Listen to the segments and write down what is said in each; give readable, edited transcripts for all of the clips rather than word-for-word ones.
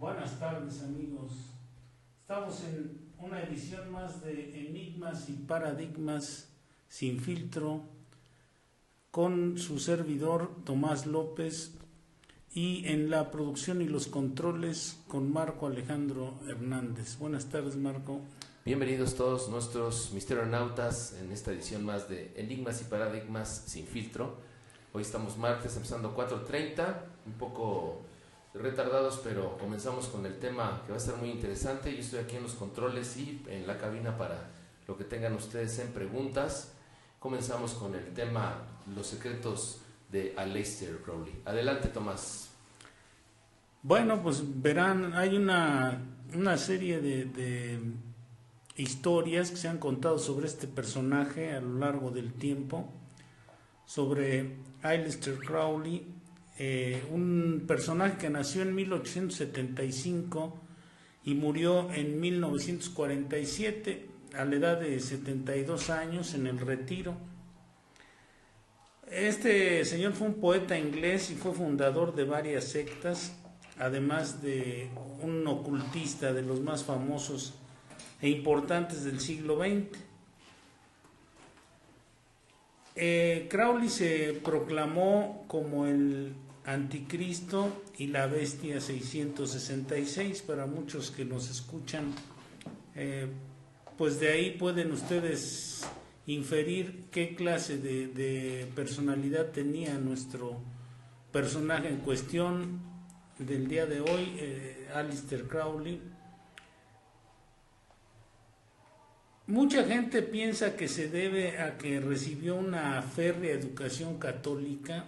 Buenas tardes, amigos. Estamos en una edición más de Enigmas y Paradigmas sin filtro con su servidor Tomás López y en la producción y los controles con Marco Alejandro Hernández. Buenas tardes, Marco. Bienvenidos todos nuestros misteronautas en esta edición más de Enigmas y Paradigmas sin filtro. Hoy estamos martes, empezando 4:30, un poco retardados, pero comenzamos con el tema que va a estar muy interesante. Yo estoy aquí en los controles y en la cabina para lo que tengan ustedes en preguntas. Comenzamos con el tema Los secretos de Aleister Crowley. Adelante, Tomás. Bueno, pues verán, hay una serie de historias que se han contado sobre este personaje a lo largo del tiempo, sobre Aleister Crowley, un personaje que nació en 1875 y murió en 1947 a la edad de 72 años en el retiro. Este señor fue un poeta inglés y fue fundador de varias sectas, además de un ocultista de los más famosos e importantes del siglo XX. Crowley se proclamó como el anticristo y la bestia 666 para muchos que nos escuchan. Pues de ahí pueden ustedes inferir qué clase de personalidad tenía nuestro personaje en cuestión del día de hoy, Aleister Crowley. Mucha gente piensa que se debe a que recibió una férrea educación católica.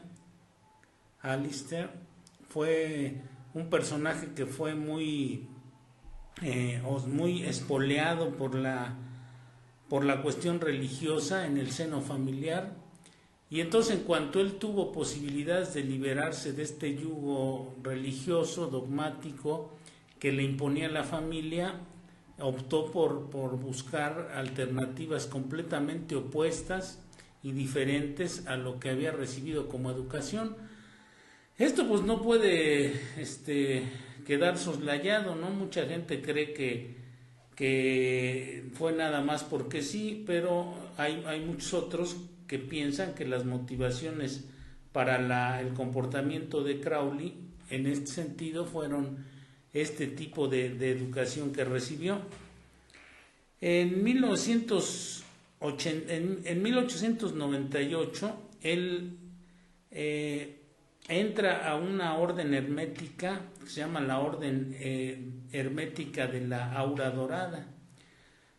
Aleister fue un personaje que fue muy espoleado por la cuestión religiosa en el seno familiar, y entonces en cuanto él tuvo posibilidades de liberarse de este yugo religioso dogmático que le imponía la familia, optó por buscar alternativas completamente opuestas y diferentes a lo que había recibido como educación. Esto pues no puede quedar soslayado, ¿no? Mucha gente cree que fue nada más porque sí, pero hay muchos otros que piensan que las motivaciones para el comportamiento de Crowley en este sentido fueron este tipo de educación que recibió. En 1898 él entra a una orden hermética que se llama la Orden Hermética de la Aura Dorada.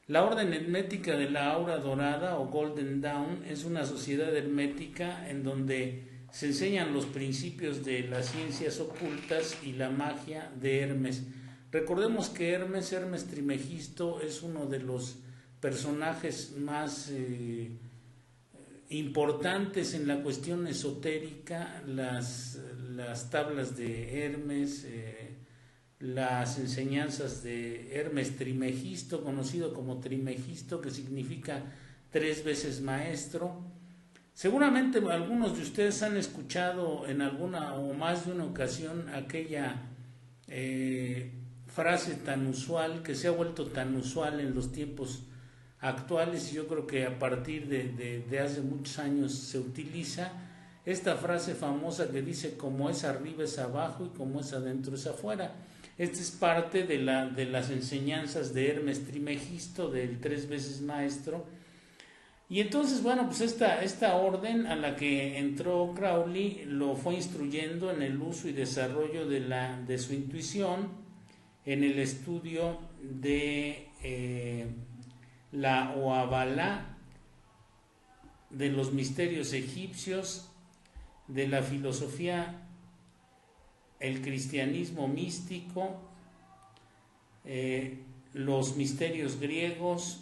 La Orden Hermética de la Aura Dorada o Golden Dawn es una sociedad hermética en donde se enseñan los principios de las ciencias ocultas y la magia de Hermes. Recordemos que Hermes Trimegisto, es uno de los personajes más importantes en la cuestión esotérica. Las tablas de Hermes, las enseñanzas de Hermes Trimegisto, conocido como Trimegisto, que significa 3 veces maestro. Seguramente algunos de ustedes han escuchado en alguna o más de una ocasión aquella frase tan usual, que se ha vuelto tan usual en los tiempos actuales, y yo creo que a partir de hace muchos años se utiliza esta frase famosa que dice: como es arriba es abajo y como es adentro es afuera. Esta es parte de las enseñanzas de Hermes Trimegisto, del 3 veces maestro. Y entonces, bueno, pues esta orden a la que entró Crowley lo fue instruyendo en el uso y desarrollo de su intuición, en el estudio de la Oabalá, de los misterios egipcios, de la filosofía, el cristianismo místico, los misterios griegos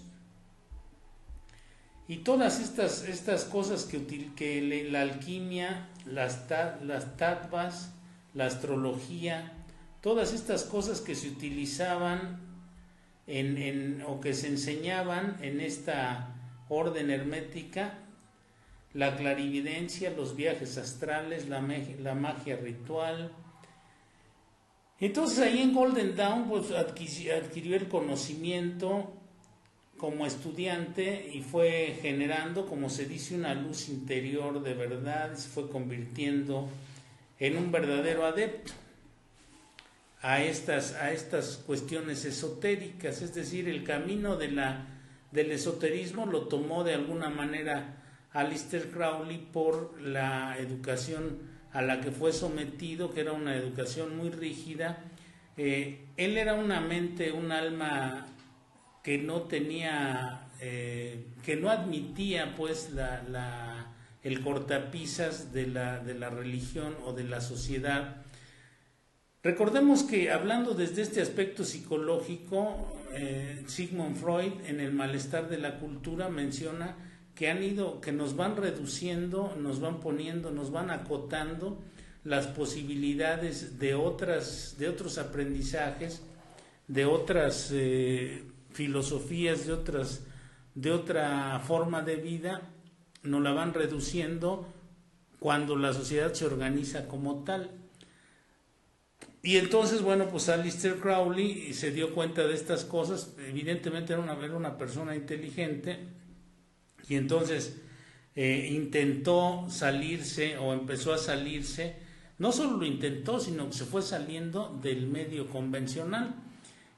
y todas estas cosas que la alquimia, las tattvas, la astrología, todas estas cosas que se utilizaban o que se enseñaban en esta orden hermética, la clarividencia, los viajes astrales, la magia ritual, Entonces ahí en Golden Dawn pues adquirió el conocimiento como estudiante y fue generando, como se dice, una luz interior de verdad, se fue convirtiendo en un verdadero adepto a estas cuestiones esotéricas, es decir, el camino del esoterismo lo tomó de alguna manera Aleister Crowley por la educación a la que fue sometido, que era una educación muy rígida. Él era una mente, un alma que no tenía, que no admitía pues el cortapisas de la religión o de la sociedad. Recordemos que hablando desde este aspecto psicológico, Sigmund Freud en El malestar de la cultura menciona que nos van reduciendo, nos van poniendo, nos van acotando las posibilidades de otros aprendizajes, de otras filosofías, de otra forma de vida, nos la van reduciendo cuando la sociedad se organiza como tal. Y entonces, bueno, pues Aleister Crowley se dio cuenta de estas cosas, evidentemente era una persona inteligente, y entonces intentó salirse o empezó a salirse, no solo lo intentó, sino que se fue saliendo del medio convencional.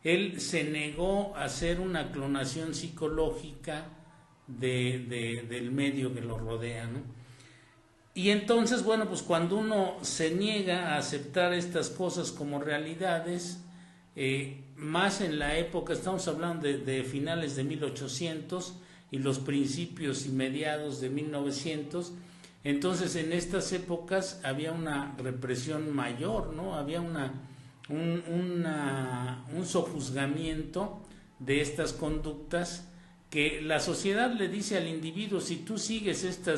Él se negó a hacer una clonación psicológica del medio que lo rodea, ¿no? Y entonces, bueno, pues cuando uno se niega a aceptar estas cosas como realidades, más en la época, estamos hablando de finales de 1800 y los principios y mediados de 1900, entonces en estas épocas había una represión mayor, ¿no? Había un sojuzgamiento de estas conductas que la sociedad le dice al individuo: si tú sigues esta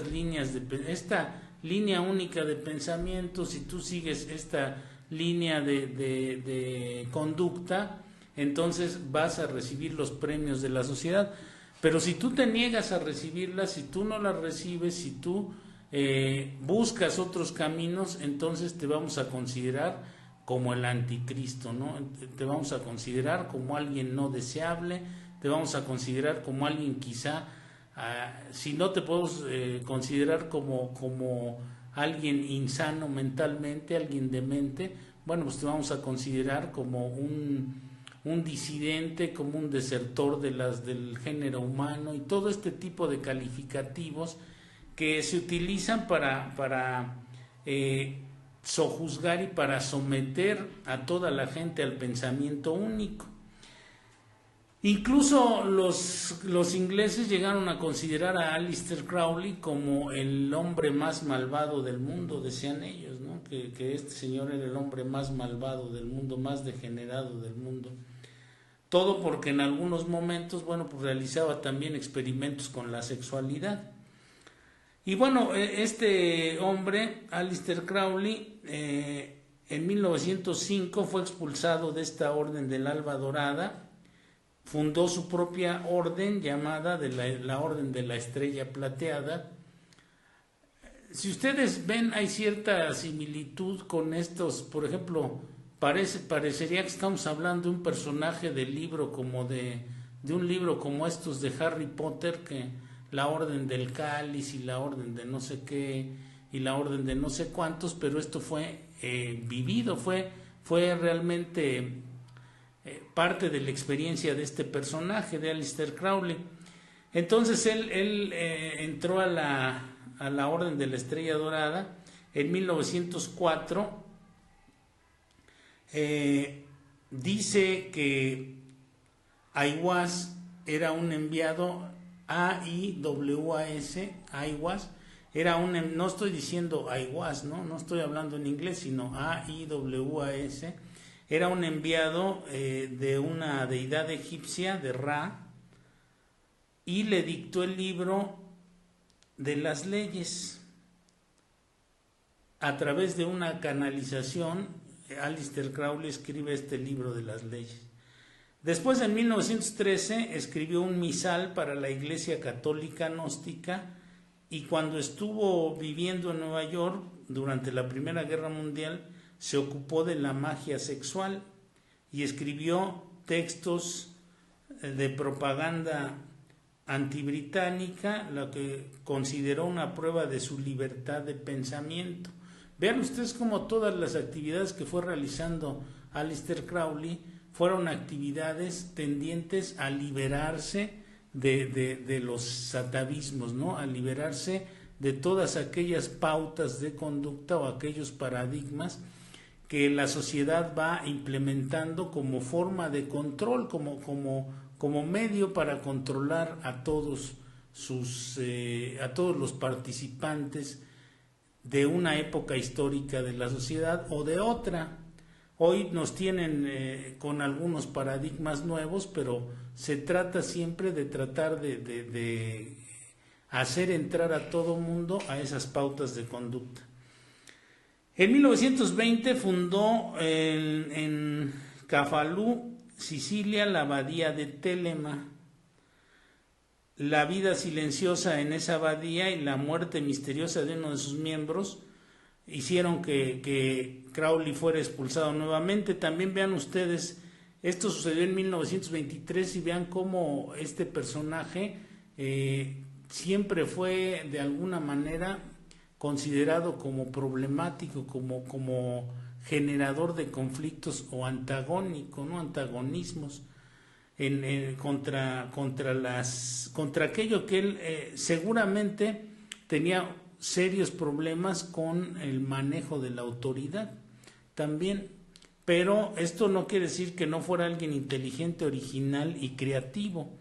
línea única de pensamiento, si tú sigues esta línea de conducta, entonces vas a recibir los premios de la sociedad. Pero si tú te niegas a recibirlas, si tú no las recibes, si tú buscas otros caminos, entonces te vamos a considerar como el anticristo, ¿no? Te vamos a considerar como alguien no deseable, te vamos a considerar como alguien quizá, si no te podemos considerar como alguien insano mentalmente, alguien demente, bueno, pues te vamos a considerar como un disidente, como un desertor del género humano, y todo este tipo de calificativos que se utilizan para sojuzgar y para someter a toda la gente al pensamiento único. Incluso los ingleses llegaron a considerar a Aleister Crowley como el hombre más malvado del mundo, decían ellos, ¿no? Que este señor era el hombre más malvado del mundo, más degenerado del mundo. Todo porque en algunos momentos, bueno, pues realizaba también experimentos con la sexualidad. Y bueno, este hombre, Aleister Crowley, en 1905 fue expulsado de esta orden del Alba Dorada, fundó su propia orden llamada la Orden de la Estrella Plateada. Si ustedes ven, hay cierta similitud con estos, por ejemplo, parecería que estamos hablando de un personaje del libro, como de un libro como estos de Harry Potter, que la Orden del Cáliz y la Orden de no sé qué y la Orden de no sé cuántos, pero esto fue vivido, fue realmente parte de la experiencia de este personaje, de Aleister Crowley. Entonces él entró a la Orden de la Estrella Dorada en 1904. Dice que Aiwass era un enviado, Aiwass era no estoy diciendo Aiwass, no estoy hablando en inglés, sino Aiwass, era un enviado de una deidad egipcia, de Ra, y le dictó el libro de las leyes. A través de una canalización, Aleister Crowley escribe este libro de las leyes. Después, en 1913, escribió un misal para la Iglesia Católica Gnóstica, y cuando estuvo viviendo en Nueva York durante la Primera Guerra Mundial, se ocupó de la magia sexual y escribió textos de propaganda antibritánica, lo que consideró una prueba de su libertad de pensamiento. Vean ustedes cómo todas las actividades que fue realizando Aleister Crowley fueron actividades tendientes a liberarse de los atavismos, ¿no? A liberarse de todas aquellas pautas de conducta o aquellos paradigmas que la sociedad va implementando como forma de control, como medio para controlar a todos los participantes de una época histórica de la sociedad o de otra. Hoy nos tienen con algunos paradigmas nuevos, pero se trata siempre de tratar de hacer entrar a todo mundo a esas pautas de conducta. En 1920 fundó en Cefalù, Sicilia, la abadía de Telema. La vida silenciosa en esa abadía y la muerte misteriosa de uno de sus miembros hicieron que Crowley fuera expulsado nuevamente. También vean ustedes, esto sucedió en 1923 y vean cómo este personaje siempre fue de alguna manera considerado como problemático, como generador de conflictos o antagónico, ¿no? Antagonismos contra aquello que él seguramente tenía serios problemas con el manejo de la autoridad también, pero esto no quiere decir que no fuera alguien inteligente, original y creativo.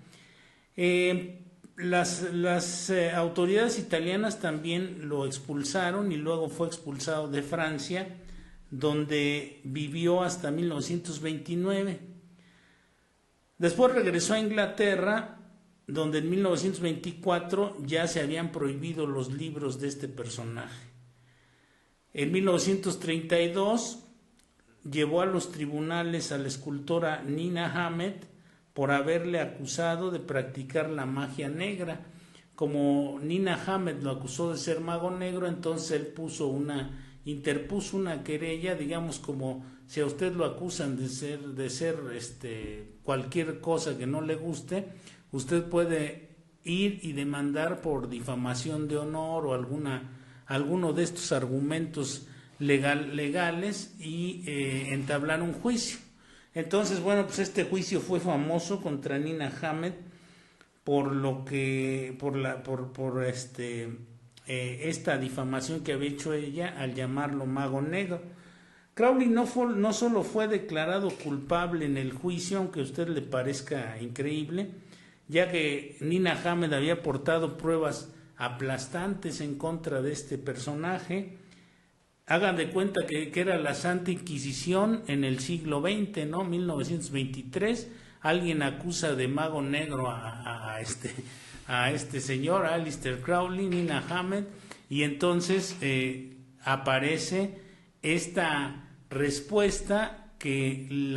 Las autoridades italianas también lo expulsaron y luego fue expulsado de Francia, donde vivió hasta 1929. Después regresó a Inglaterra, donde en 1924 ya se habían prohibido los libros de este personaje. En 1932 llevó a los tribunales a la escultora Nina Hammett por haberle acusado de practicar la magia negra. Como Nina Hammett lo acusó de ser mago negro, entonces él interpuso una querella, digamos, como si a usted lo acusan de ser cualquier cosa que no le guste, usted puede ir y demandar por difamación de honor o alguno de estos argumentos legales y entablar un juicio. Entonces, bueno, pues este juicio fue famoso contra Nina Hammett por esta difamación que había hecho ella al llamarlo mago negro. Crowley no solo fue declarado culpable en el juicio, aunque a usted le parezca increíble, ya que Nina Hammett había aportado pruebas aplastantes en contra de este personaje. Hagan de cuenta que era la Santa Inquisición en el siglo XX, ¿no? 1923, alguien acusa de mago negro a este señor, Aleister Crowley, Nina Hammett, y entonces aparece esta respuesta en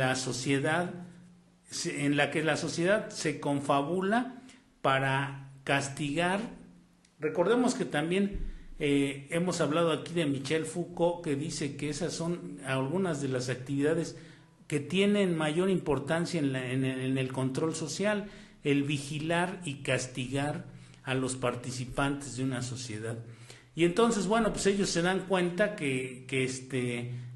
la que la sociedad se confabula para castigar. Recordemos que también hemos hablado aquí de Michel Foucault, que dice que esas son algunas de las actividades que tienen mayor importancia en el control social, el vigilar y castigar a los participantes de una sociedad. Y entonces, bueno, pues ellos se dan cuenta que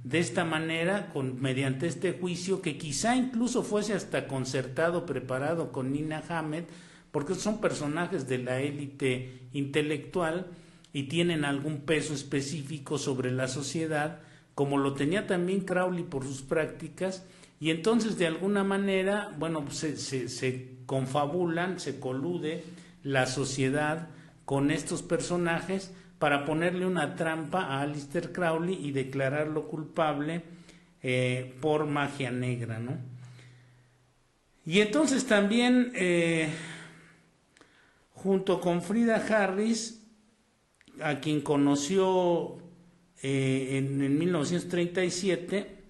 de esta manera, mediante este juicio, que quizá incluso fuese hasta concertado, preparado con Nina Hammett, porque son personajes de la élite intelectual y tienen algún peso específico sobre la sociedad, como lo tenía también Crowley por sus prácticas, y entonces de alguna manera, bueno, pues se confabulan, se colude la sociedad con estos personajes para ponerle una trampa a Aleister Crowley y declararlo culpable por magia negra, ¿no? Y entonces también, junto con Frida Harris, a quien conoció en 1937,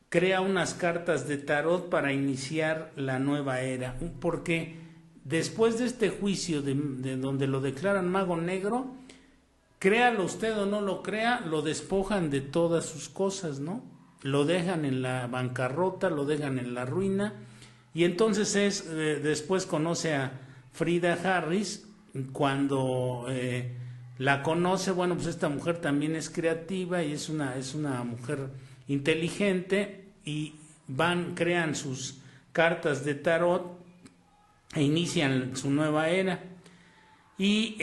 crea unas cartas de tarot para iniciar la nueva era, porque después de este juicio de donde lo declaran mago negro, créalo usted o no lo crea, lo despojan de todas sus cosas, ¿no? Lo dejan en la bancarrota, lo dejan en la ruina, y entonces después conoce a Frida Harris. Cuando la conoce, bueno, pues esta mujer también es creativa y es una mujer inteligente, y crean sus cartas de tarot e inician su nueva era. Y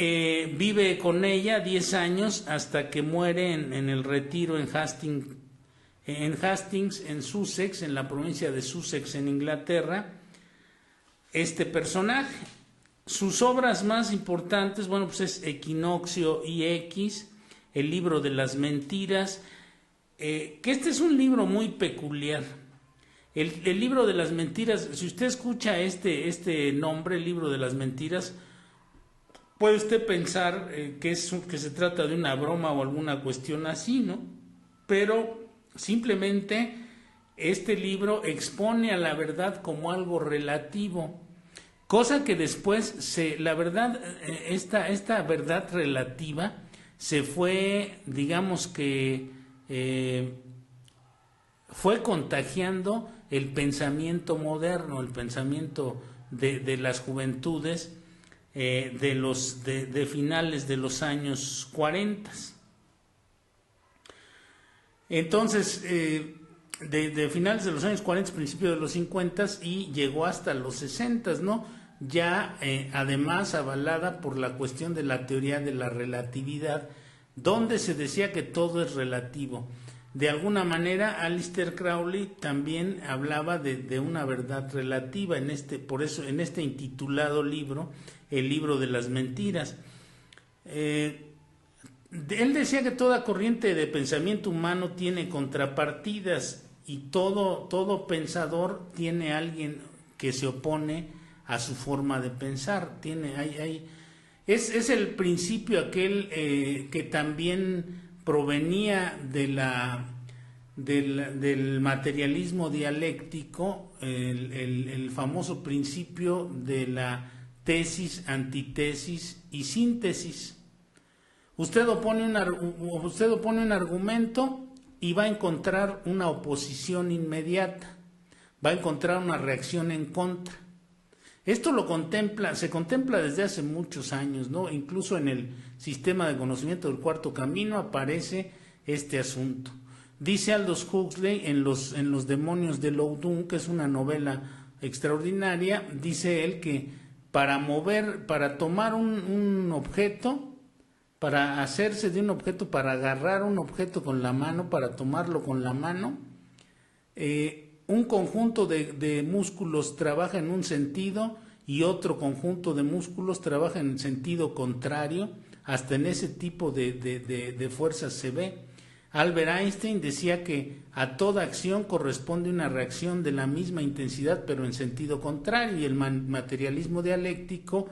vive con ella 10 años hasta que muere en el retiro en Hastings, en Sussex, en la provincia de Sussex, en Inglaterra, este personaje. Sus obras más importantes, bueno, pues es Equinoccio IX, el libro de las mentiras, que este es un libro muy peculiar. El libro de las mentiras, si usted escucha este nombre, el libro de las mentiras, puede usted pensar que se trata de una broma o alguna cuestión así, ¿no? Pero simplemente este libro expone a la verdad como algo relativo, cosa que después la verdad, esta verdad relativa se fue, digamos que fue contagiando el pensamiento moderno, el pensamiento de las juventudes de finales de los años 40. Entonces, de finales de los años 40, principios de los 50, y llegó hasta los 60, ¿no? Ya además avalada por la cuestión de la teoría de la relatividad, donde se decía que todo es relativo. De alguna manera, Aleister Crowley también hablaba de una verdad relativa, por eso en este intitulado libro, el libro de las mentiras. Él decía que toda corriente de pensamiento humano tiene contrapartidas, y todo pensador tiene alguien que se opone a su forma de pensar. Es el principio aquel que también provenía del materialismo dialéctico, el famoso principio de la tesis, antitesis y síntesis. Usted opone un argumento y va a encontrar una oposición inmediata, va a encontrar una reacción en contra. Esto se contempla desde hace muchos años, ¿no? Incluso en el sistema de conocimiento del cuarto camino aparece este asunto. Dice Aldous Huxley en los demonios de Loudun, que es una novela extraordinaria, dice él que para tomar un objeto, para hacerse de un objeto, para agarrar un objeto con la mano, para tomarlo con la mano, un conjunto de músculos trabaja en un sentido y otro conjunto de músculos trabaja en el sentido contrario. Hasta en ese tipo de fuerzas se ve. Albert Einstein decía que a toda acción corresponde una reacción de la misma intensidad pero en sentido contrario, y el materialismo dialéctico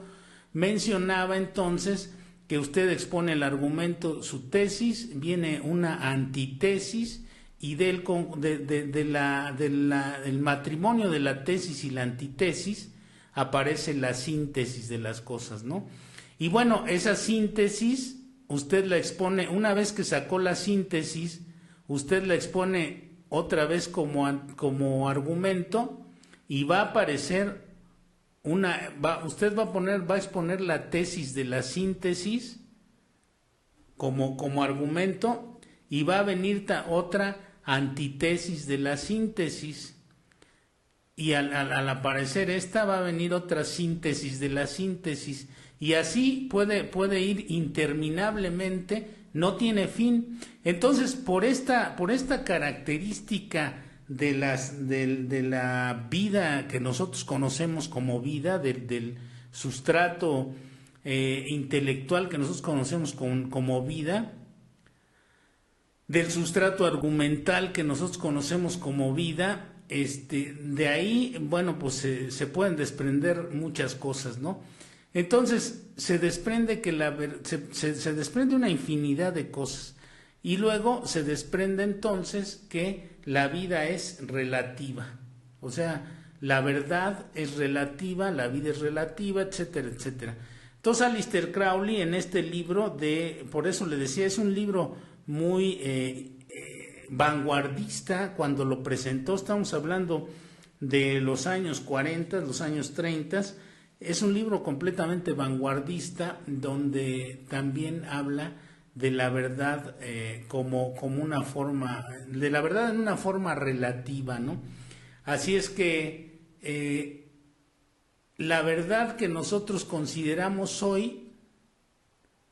mencionaba entonces que usted expone el argumento, su tesis, viene una antitesis, y del matrimonio de la tesis y la antitesis aparece la síntesis de las cosas, ¿no? Y bueno, esa síntesis usted la expone, una vez que sacó la síntesis, usted la expone otra vez como argumento, y va a aparecer usted va a exponer la tesis de la síntesis como argumento, y va a venir otra antitesis de la síntesis, y al aparecer esta va a venir otra síntesis de la síntesis, y así puede ir interminablemente, no tiene fin. Entonces, por esta característica de la vida que nosotros conocemos como vida, del sustrato intelectual que nosotros conocemos como vida, del sustrato argumental que nosotros conocemos como vida, de ahí, bueno, pues se pueden desprender muchas cosas, ¿no? Entonces se desprende se desprende una infinidad de cosas, y luego se desprende entonces que la vida es relativa, o sea, la verdad es relativa, la vida es relativa, etcétera, etcétera. Entonces Aleister Crowley en este libro, por eso le decía, es un libro muy vanguardista. Cuando lo presentó, estamos hablando de los años 40, los años 30, es un libro completamente vanguardista, donde también habla de la verdad como una forma, de la verdad en una forma relativa, ¿no? Así es que la verdad que nosotros consideramos hoy,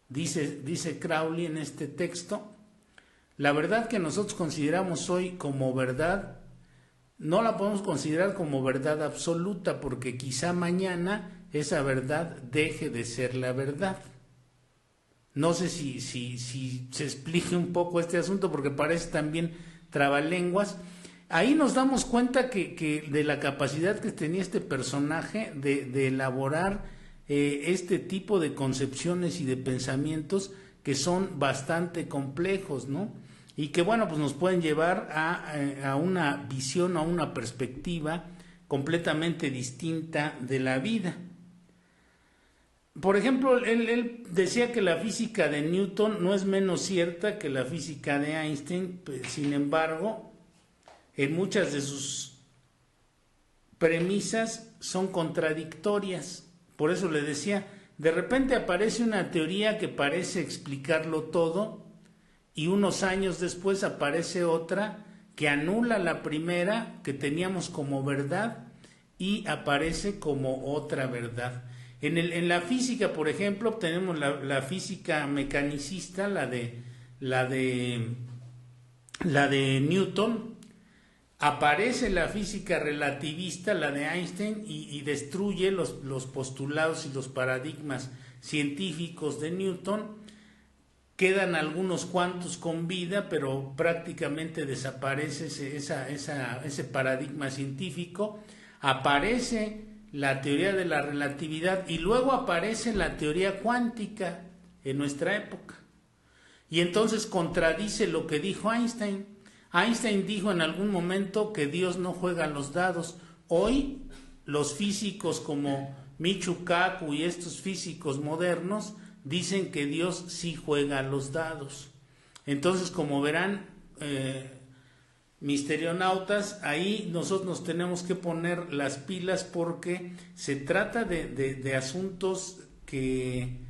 dice Crowley en este texto, la verdad que nosotros consideramos hoy como verdad, no la podemos considerar como verdad absoluta, porque quizá mañana esa verdad deje de ser la verdad. No sé si se explique un poco este asunto, porque parece también trabalenguas. Ahí nos damos cuenta que de la capacidad que tenía este personaje de elaborar este tipo de concepciones y de pensamientos que son bastante complejos, ¿no? Y que, bueno, pues nos pueden llevar a una visión, a una perspectiva completamente distinta de la vida. Por ejemplo, él decía que la física de Newton no es menos cierta que la física de Einstein. Sin embargo, en muchas de sus premisas son contradictorias. Por eso le decía, de repente aparece una teoría que parece explicarlo todo, y unos años después aparece otra que anula la primera que teníamos como verdad y aparece como otra verdad. En la física, por ejemplo, tenemos la física mecanicista, la de Newton. Aparece la física relativista, la de Einstein, y destruye los postulados y los paradigmas científicos de Newton. Quedan algunos cuantos con vida, pero prácticamente desaparece ese paradigma científico. Aparece la teoría de la relatividad y luego aparece la teoría cuántica en nuestra época. Y entonces contradice lo que dijo Einstein. Einstein dijo en algún momento que Dios no juega los dados. Hoy los físicos como Michio Kaku y estos físicos modernos dicen que Dios sí juega los dados. Entonces, como verán, misterionautas, ahí nosotros nos tenemos que poner las pilas, porque se trata de asuntos que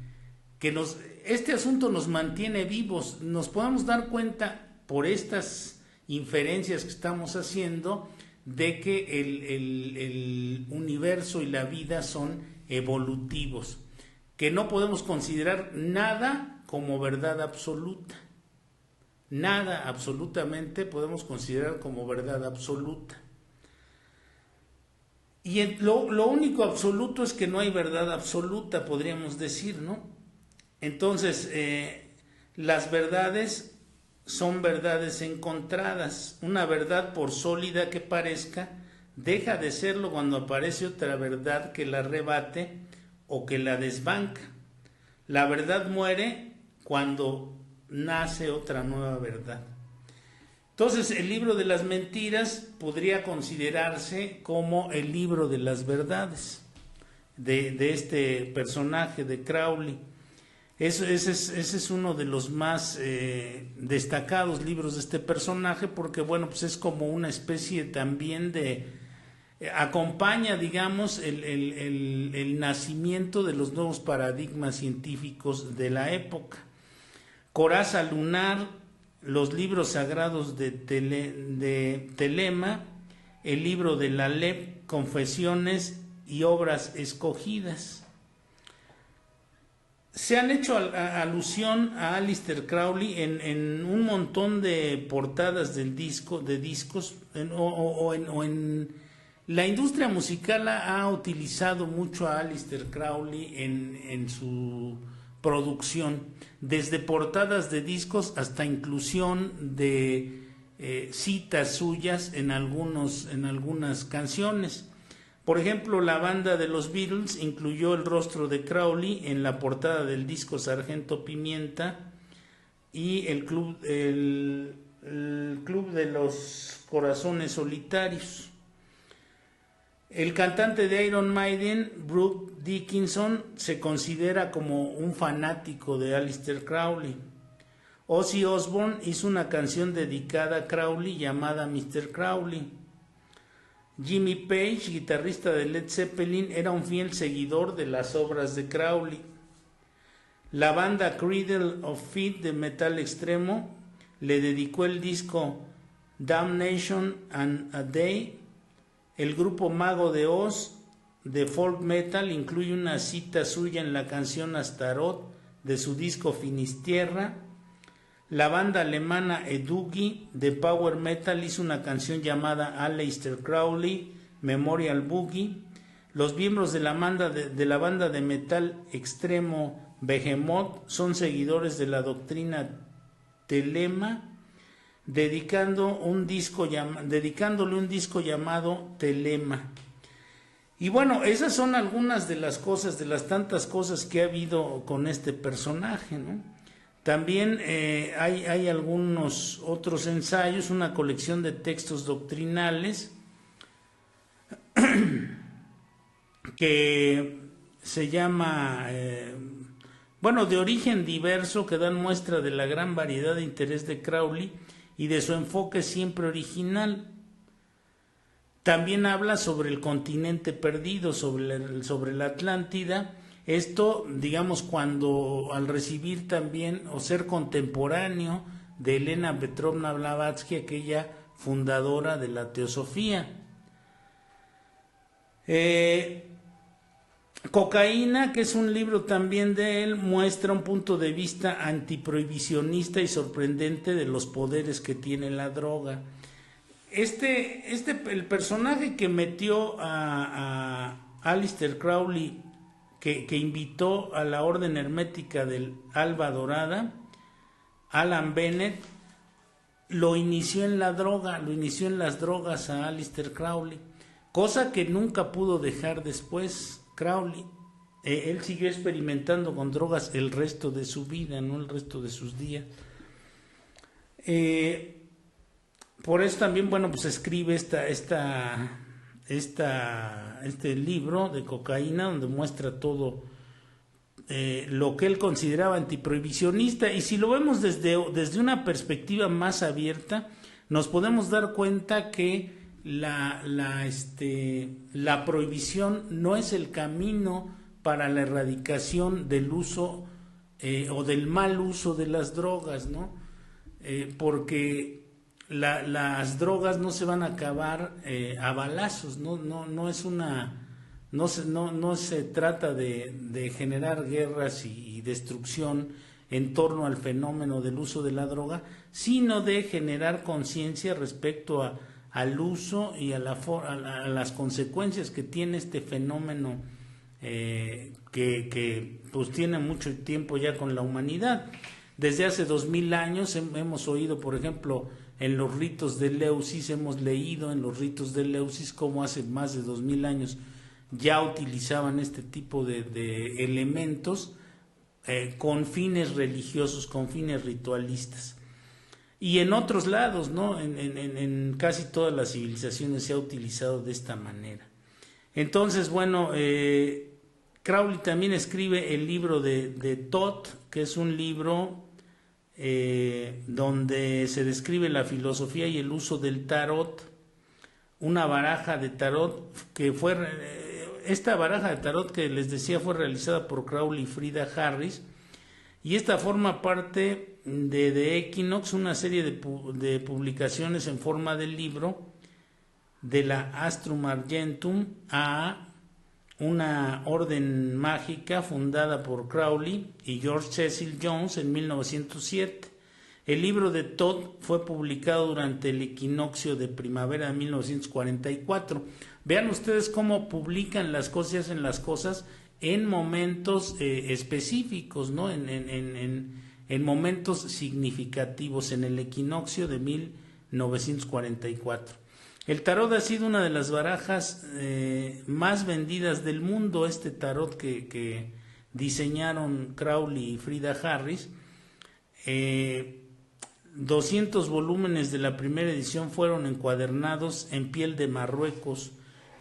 este asunto nos mantiene vivos. Nos podemos dar cuenta por estas inferencias que estamos haciendo de que el universo y la vida son evolutivos, que no podemos considerar nada como verdad absoluta. Nada absolutamente podemos considerar como verdad absoluta. Y lo único absoluto es que no hay verdad absoluta, podríamos decir, ¿no? Entonces, las verdades son verdades encontradas. Una verdad, por sólida que parezca, deja de serlo cuando aparece otra verdad que la rebate o que la desbanca. La verdad muere cuando nace otra nueva verdad. Entonces, el libro de las mentiras podría considerarse como el libro de las verdades de este personaje de Crowley. Ese es uno de los más destacados libros de este personaje, porque, bueno, pues es como una especie también de acompaña, digamos, el nacimiento de los nuevos paradigmas científicos de la época. Coraza lunar, los libros sagrados de Telema, el libro de la Lep, confesiones y obras escogidas. Se han hecho alusión a Aleister Crowley en un montón de portadas de discos, la industria musical ha utilizado mucho a Aleister Crowley en su producción, desde portadas de discos hasta inclusión de citas suyas en algunas canciones. Por ejemplo, la banda de los Beatles incluyó el rostro de Crowley en la portada del disco Sargento Pimienta, y el club de los Corazones Solitarios. El cantante de Iron Maiden, Bruce Dickinson, se considera como un fanático de Aleister Crowley. Ozzy Osbourne hizo una canción dedicada a Crowley llamada Mr. Crowley. Jimmy Page, guitarrista de Led Zeppelin, era un fiel seguidor de las obras de Crowley. La banda Cradle of Filth de metal extremo le dedicó el disco Damnation and a Day. El grupo Mago de Oz de folk metal incluye una cita suya en la canción Astaroth de su disco Finistierra. La banda alemana Edugi de power metal hizo una canción llamada Aleister Crowley Memorial Boogie. Los miembros de la banda de metal extremo Behemoth son seguidores de la doctrina Telema, dedicándole un disco llamado Telema. Y bueno, esas son algunas de las cosas, de las tantas cosas que ha habido con este personaje, ¿no? También hay algunos otros ensayos, una colección de textos doctrinales que se llama, de origen diverso, que dan muestra de la gran variedad de interés de Crowley y de su enfoque siempre original. También habla sobre el continente perdido, sobre la Atlántida. Esto, digamos, cuando al recibir también o ser contemporáneo de Elena Petrovna Blavatsky, aquella fundadora de la Teosofía. Cocaína, que es un libro también de él, muestra un punto de vista antiprohibicionista y sorprendente de los poderes que tiene la droga. El personaje que metió a Aleister Crowley, que invitó a la orden hermética del Alba Dorada, Alan Bennett, lo inició en las drogas a Aleister Crowley, cosa que nunca pudo dejar después Crowley. Él siguió experimentando con drogas el resto de su vida, no el resto de sus días. Por eso también, escribe este libro de Cocaína, donde muestra todo lo que él consideraba antiprohibicionista. Y si lo vemos desde una perspectiva más abierta, nos podemos dar cuenta que la prohibición no es el camino para la erradicación del uso o del mal uso de las drogas, ¿no? Porque las drogas no se van a acabar a balazos, no se trata de generar guerras y destrucción en torno al fenómeno del uso de la droga, sino de generar conciencia respecto al uso y a las consecuencias que tiene este fenómeno que pues tiene mucho tiempo ya con la humanidad. Desde hace 2000 años hemos oído, por ejemplo, en los ritos de Eleusis, hemos leído en los ritos de Eleusis cómo hace más de 2000 años ya utilizaban este tipo de elementos con fines religiosos, con fines ritualistas. Y en otros lados, ¿no? En casi todas las civilizaciones se ha utilizado de esta manera. Entonces, Crowley también escribe el libro de Thoth, que es un libro donde se describe la filosofía y el uso del tarot, una baraja de tarot que esta baraja de tarot que les decía fue realizada por Crowley y Frida Harris, y esta forma parte de Equinox, una serie de publicaciones en forma de libro de la Astrum Argentum a una orden mágica fundada por Crowley y George Cecil Jones en 1907. El libro de Thoth fue publicado durante el equinoccio de primavera de 1944. Vean ustedes cómo publican las cosas y hacen las cosas en momentos específicos, ¿no? En momentos significativos, en el equinoccio de 1944. El tarot ha sido una de las barajas más vendidas del mundo, este tarot que diseñaron Crowley y Frida Harris. 200 volúmenes de la primera edición fueron encuadernados en piel de Marruecos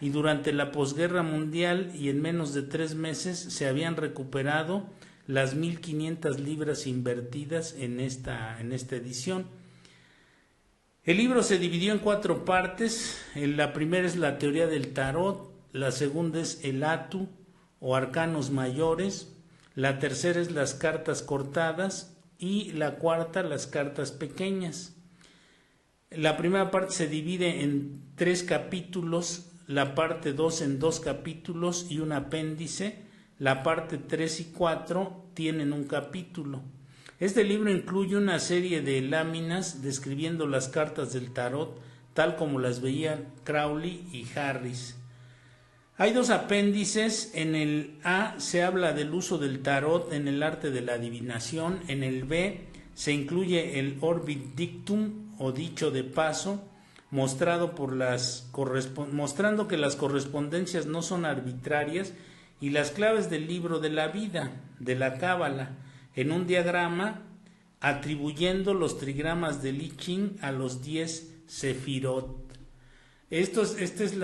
y durante la posguerra mundial y en menos de 3 meses se habían recuperado las 1.500 libras invertidas en esta edición. El libro se dividió en 4 partes. La primera es la teoría del tarot, la segunda es el atu o arcanos mayores, la tercera es las cartas cortadas y la cuarta las cartas pequeñas. La primera parte se divide en 3 capítulos, la parte 2 en 2 capítulos y un apéndice, la parte 3 y 4 tienen un capítulo. Este libro incluye una serie de láminas describiendo las cartas del tarot tal como las veían Crowley y Harris. Hay 2 apéndices. En el A se habla del uso del tarot en el arte de la adivinación. En el B se incluye el orbit dictum o dicho de paso, mostrando que las correspondencias no son arbitrarias, y las claves del libro de la vida, de la cábala, en un diagrama atribuyendo los trigramas de I Ching a los 10 sefirot. Este es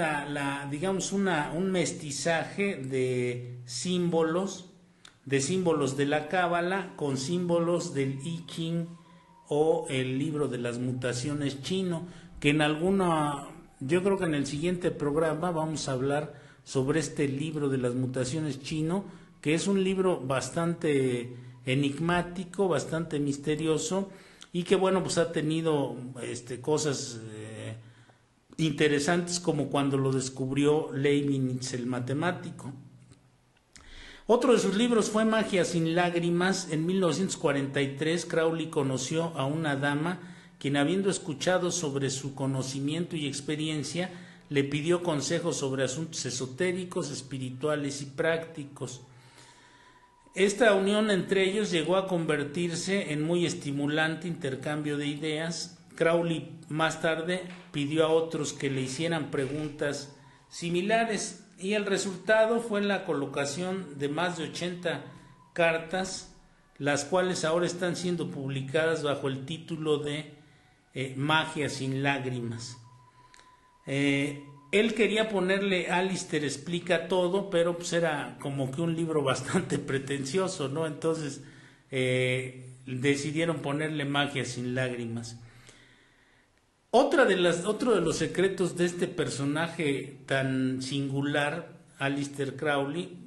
digamos un mestizaje de símbolos de la cábala con símbolos del I Ching o el libro de las mutaciones chino, que yo creo que en el siguiente programa vamos a hablar sobre este libro de las mutaciones chino, que es un libro bastante enigmático, bastante misterioso, y que bueno, pues ha tenido cosas interesantes, como cuando lo descubrió Leibniz, el matemático. Otro de sus libros fue Magia sin lágrimas. En 1943 Crowley conoció a una dama quien, habiendo escuchado sobre su conocimiento y experiencia, le pidió consejos sobre asuntos esotéricos, espirituales y prácticos. Esta unión entre ellos llegó a convertirse en muy estimulante intercambio de ideas. Crowley más tarde pidió a otros que le hicieran preguntas similares, y el resultado fue la colocación de más de 80 cartas, las cuales ahora están siendo publicadas bajo el título de Magia sin lágrimas. Él quería ponerle Alistair explica todo, pero pues era como que un libro bastante pretencioso, ¿no? Entonces decidieron ponerle Magia sin lágrimas. Otro de los secretos de este personaje tan singular, Aleister Crowley,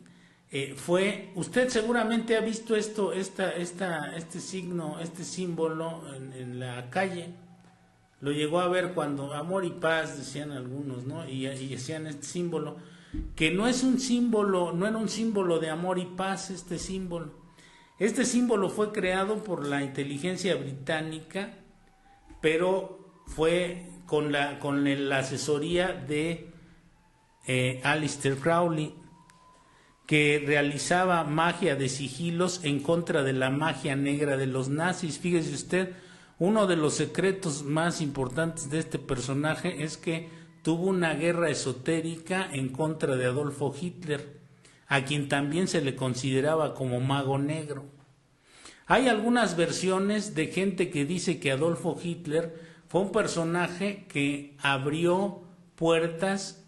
fue, usted seguramente ha visto este símbolo en la calle. Lo llegó a ver cuando amor y paz decían algunos, ¿no? Y decían este símbolo, que no era un símbolo de amor y paz. Este símbolo fue creado por la inteligencia británica, pero fue con la asesoría de Aleister Crowley, que realizaba magia de sigilos en contra de la magia negra de los nazis. Fíjese usted, uno de los secretos más importantes de este personaje es que tuvo una guerra esotérica en contra de Adolfo Hitler, a quien también se le consideraba como mago negro. Hay algunas versiones de gente que dice que Adolfo Hitler fue un personaje que abrió puertas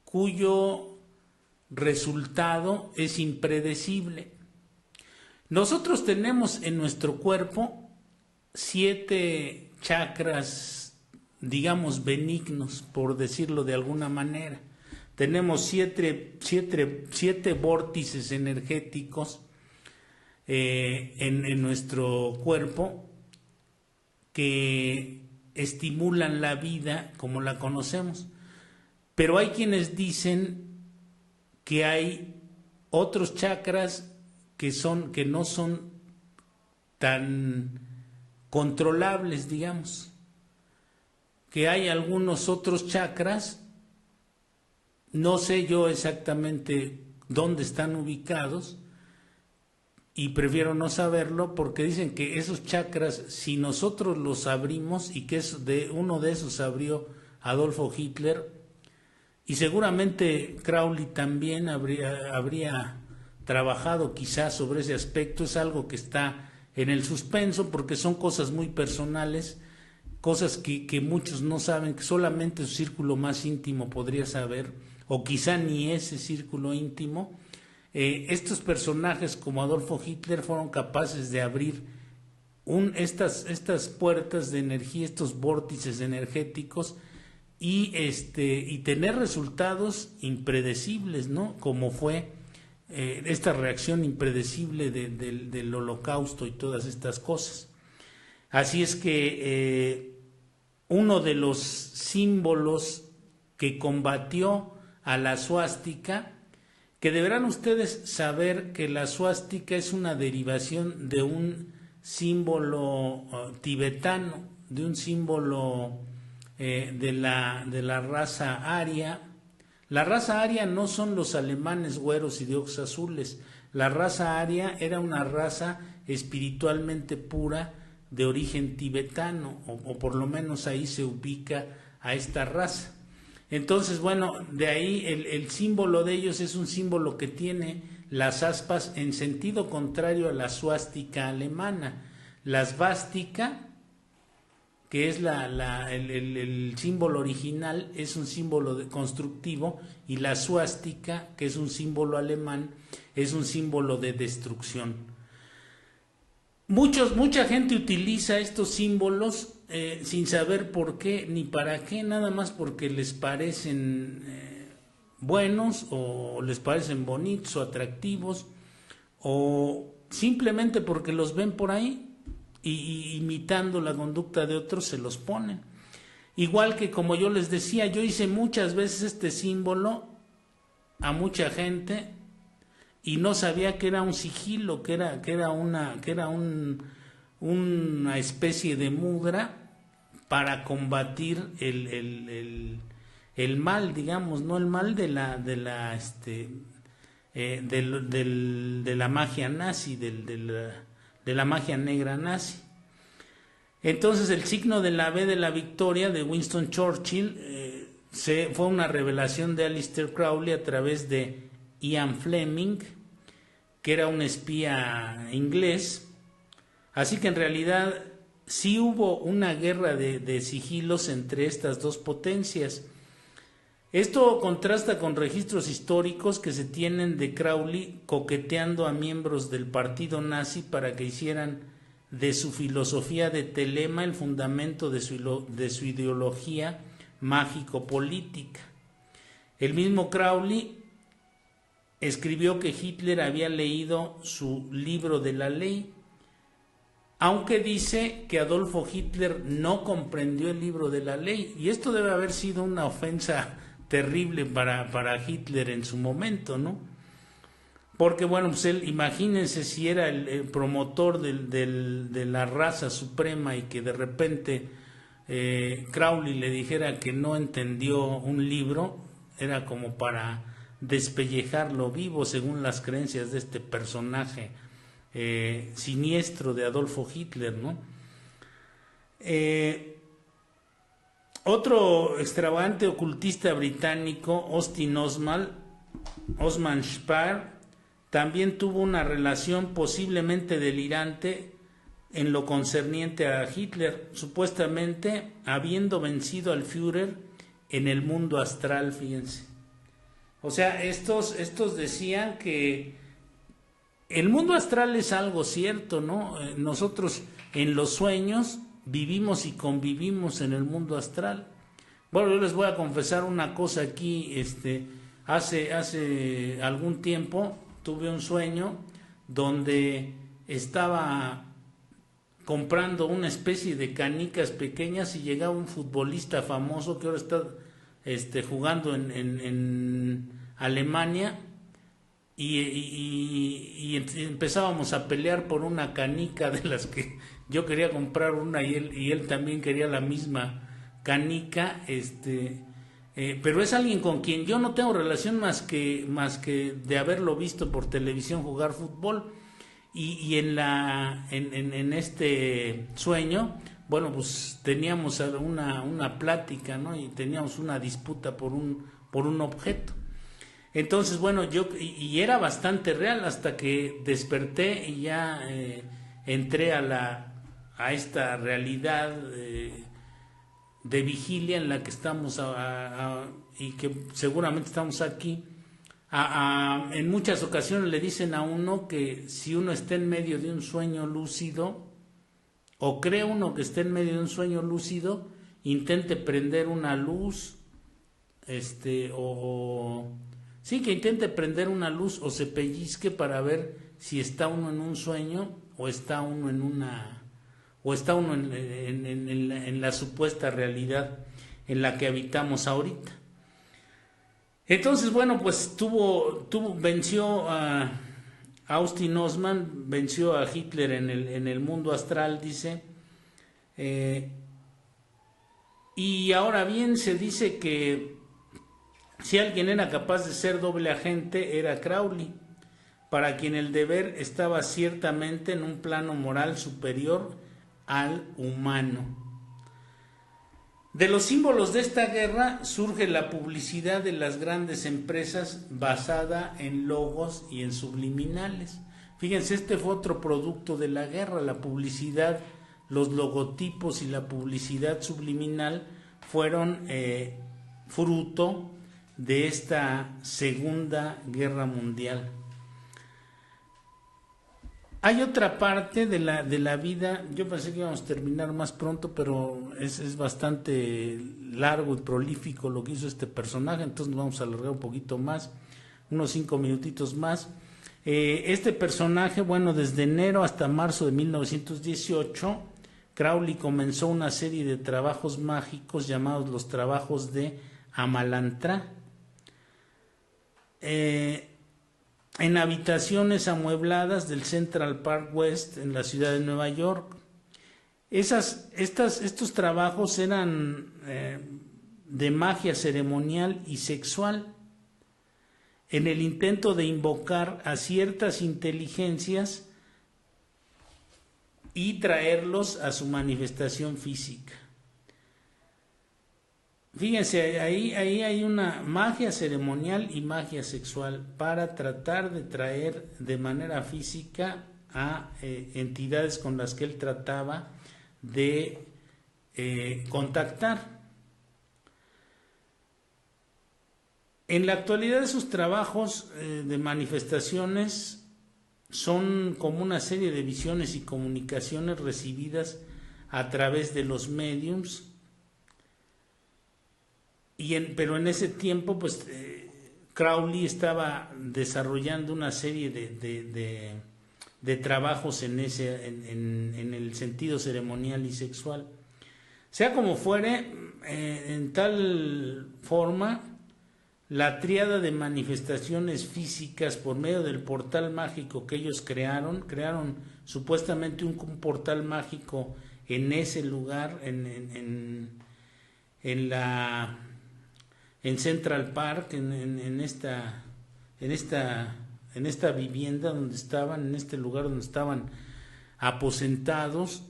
cuyo resultado es impredecible. Nosotros tenemos en nuestro cuerpo 7 chakras, digamos, benignos, por decirlo de alguna manera. Tenemos 7 vórtices energéticos en nuestro cuerpo que estimulan la vida como la conocemos. Pero hay quienes dicen que hay otros chakras que no son tan controlables, digamos, que hay algunos otros chakras, no sé yo exactamente dónde están ubicados, y prefiero no saberlo, porque dicen que esos chakras, si nosotros los abrimos, y que uno de esos abrió Adolfo Hitler, y seguramente Crowley también habría trabajado quizás sobre ese aspecto. Es algo que está en el suspenso, porque son cosas muy personales, cosas que muchos no saben, que solamente su círculo más íntimo podría saber. o quizá ni ese círculo íntimo, estos personajes como Adolfo Hitler fueron capaces de abrir estas puertas de energía, estos vórtices energéticos, y tener resultados impredecibles, ¿no? Como fue esta reacción impredecible del Holocausto y todas estas cosas. Así es que uno de los símbolos que combatió a la suástica, que deberán ustedes saber que la suástica es una derivación de un símbolo tibetano, de un símbolo de la raza aria. La raza aria no son los alemanes güeros y de ojos azules. La raza aria era una raza espiritualmente pura de origen tibetano, o por lo menos ahí se ubica a esta raza. Entonces, bueno, de ahí el símbolo de ellos es un símbolo que tiene las aspas en sentido contrario a la suástica alemana. La svástica, que es el símbolo original, es un símbolo constructivo, y la suástica, que es un símbolo alemán, es un símbolo de destrucción. Mucha gente utiliza estos símbolos sin saber por qué ni para qué, nada más porque les parecen buenos, o les parecen bonitos o atractivos, o simplemente porque los ven por ahí y imitando la conducta de otros se los ponen. Igual que, como yo les decía, yo hice muchas veces este símbolo a mucha gente y no sabía que era un sigilo, que era una especie de mudra para combatir el mal, digamos, no el mal de la magia nazi, de la magia negra nazi. Entonces el signo de la V de la victoria de Winston Churchill fue una revelación de Aleister Crowley a través de Ian Fleming, que era un espía inglés. Así que en realidad sí hubo una guerra de sigilos entre estas dos potencias. Esto contrasta con registros históricos que se tienen de Crowley coqueteando a miembros del partido nazi para que hicieran de su filosofía de telema el fundamento de su ideología mágico-política. El mismo Crowley escribió que Hitler había leído su libro de la ley, aunque dice que Adolfo Hitler no comprendió el libro de la ley, y esto debe haber sido una ofensa terrible para Hitler en su momento, ¿no? Porque bueno, pues él, imagínense si era el promotor de la raza suprema, y que de repente Crowley le dijera que no entendió un libro, era como para despellejarlo vivo, según las creencias de este personaje siniestro de Adolfo Hitler, ¿no? Otro extravagante ocultista británico, Austin Osman Spare, también tuvo una relación posiblemente delirante en lo concerniente a Hitler, supuestamente habiendo vencido al Führer en el mundo astral, fíjense. O sea, estos decían que el mundo astral es algo cierto, ¿no? Nosotros en los sueños vivimos y convivimos en el mundo astral. Bueno, yo les voy a confesar una cosa aquí. Hace algún tiempo tuve un sueño donde estaba comprando una especie de canicas pequeñas y llegaba un futbolista famoso que ahora está jugando en Alemania, y empezábamos a pelear por una canica de las que yo quería comprar una, y él también quería la misma canica, pero es alguien con quien yo no tengo relación más que de haberlo visto por televisión jugar fútbol, y en este sueño, bueno, pues teníamos una plática, ¿no? Y teníamos una disputa por un objeto. Entonces, bueno, y era bastante real hasta que desperté y ya entré a esta realidad de vigilia en la que estamos y que seguramente estamos aquí. En muchas ocasiones le dicen a uno que si uno está en medio de un sueño lúcido, o cree uno que está en medio de un sueño lúcido, intente prender una luz, sí, que intente prender una luz o se pellizque para ver si está uno en un sueño o está uno en la supuesta realidad en la que habitamos ahorita. Entonces, bueno, pues venció a Austin Osman, venció a Hitler en el mundo astral, dice. Y ahora bien, se dice que si alguien era capaz de ser doble agente, era Crowley, para quien el deber estaba ciertamente en un plano moral superior al humano. De los símbolos de esta guerra surge la publicidad de las grandes empresas basada en logos y en subliminales. Fíjense, este fue otro producto de la guerra, la publicidad, los logotipos y la publicidad subliminal fueron fruto de esta Segunda Guerra Mundial. Hay otra parte de la vida, yo pensé que íbamos a terminar más pronto, pero es bastante largo y prolífico lo que hizo este personaje, entonces nos vamos a alargar un poquito más, unos 5 minutitos más. Este personaje, bueno, desde enero hasta marzo de 1918, Crowley comenzó una serie de trabajos mágicos llamados los trabajos de Amalantrá. En habitaciones amuebladas del Central Park West en la ciudad de Nueva York. Estos trabajos eran de magia ceremonial y sexual, en el intento de invocar a ciertas inteligencias y traerlos a su manifestación física. Fíjense, ahí hay una magia ceremonial y magia sexual para tratar de traer de manera física a entidades con las que él trataba de contactar. En la actualidad sus trabajos de manifestaciones son como una serie de visiones y comunicaciones recibidas a través de los mediums. Pero en ese tiempo, pues, Crowley estaba desarrollando una serie de trabajos en el sentido ceremonial y sexual. Sea como fuere, en tal forma, la tríada de manifestaciones físicas por medio del portal mágico que ellos crearon supuestamente un portal mágico en ese lugar, en Central Park, en esta vivienda donde estaban, en este lugar donde estaban aposentados.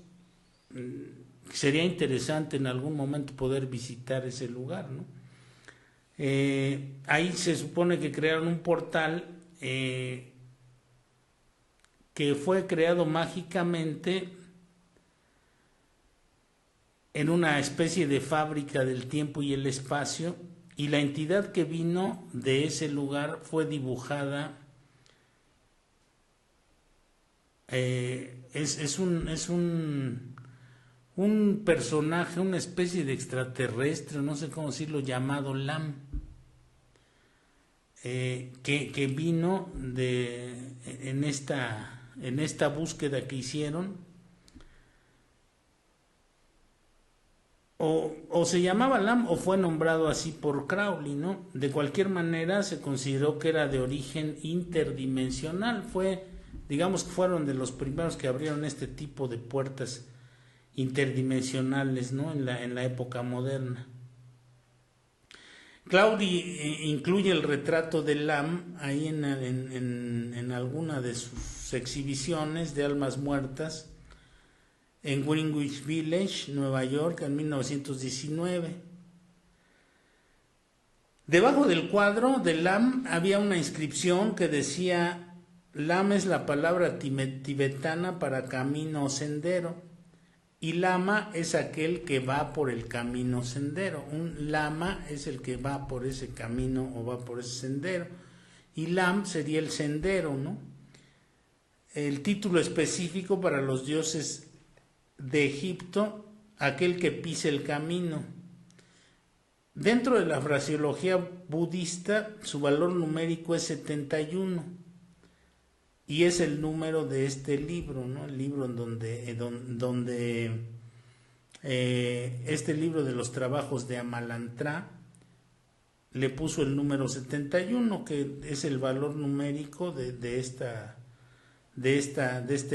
Sería interesante en algún momento poder visitar ese lugar, ¿no? Ahí se supone que crearon un portal que fue creado mágicamente en una especie de fábrica del tiempo y el espacio, y la entidad que vino de ese lugar fue dibujada, es un personaje, una especie de extraterrestre, no sé cómo decirlo, llamado Lam, que vino en esta búsqueda que hicieron. O se llamaba Lam o fue nombrado así por Crowley, ¿no? De cualquier manera se consideró que era de origen interdimensional. Digamos que fueron de los primeros que abrieron este tipo de puertas interdimensionales, ¿no? En la época moderna. Crowley incluye el retrato de Lam ahí en alguna de sus exhibiciones de almas muertas en Greenwich Village, Nueva York, en 1919. Debajo del cuadro de Lam había una inscripción que decía: Lam es la palabra tibetana para camino o sendero, y lama es aquel que va por el camino sendero. Un lama es el que va por ese camino o va por ese sendero, y lam sería el sendero, ¿no? El título específico para los dioses de Egipto, aquel que pisa el camino. Dentro de la fraseología budista, su valor numérico es 71 y es el número de este libro, ¿no? El libro en donde este libro de los trabajos de Amalantrá le puso el número 71, que es el valor numérico de este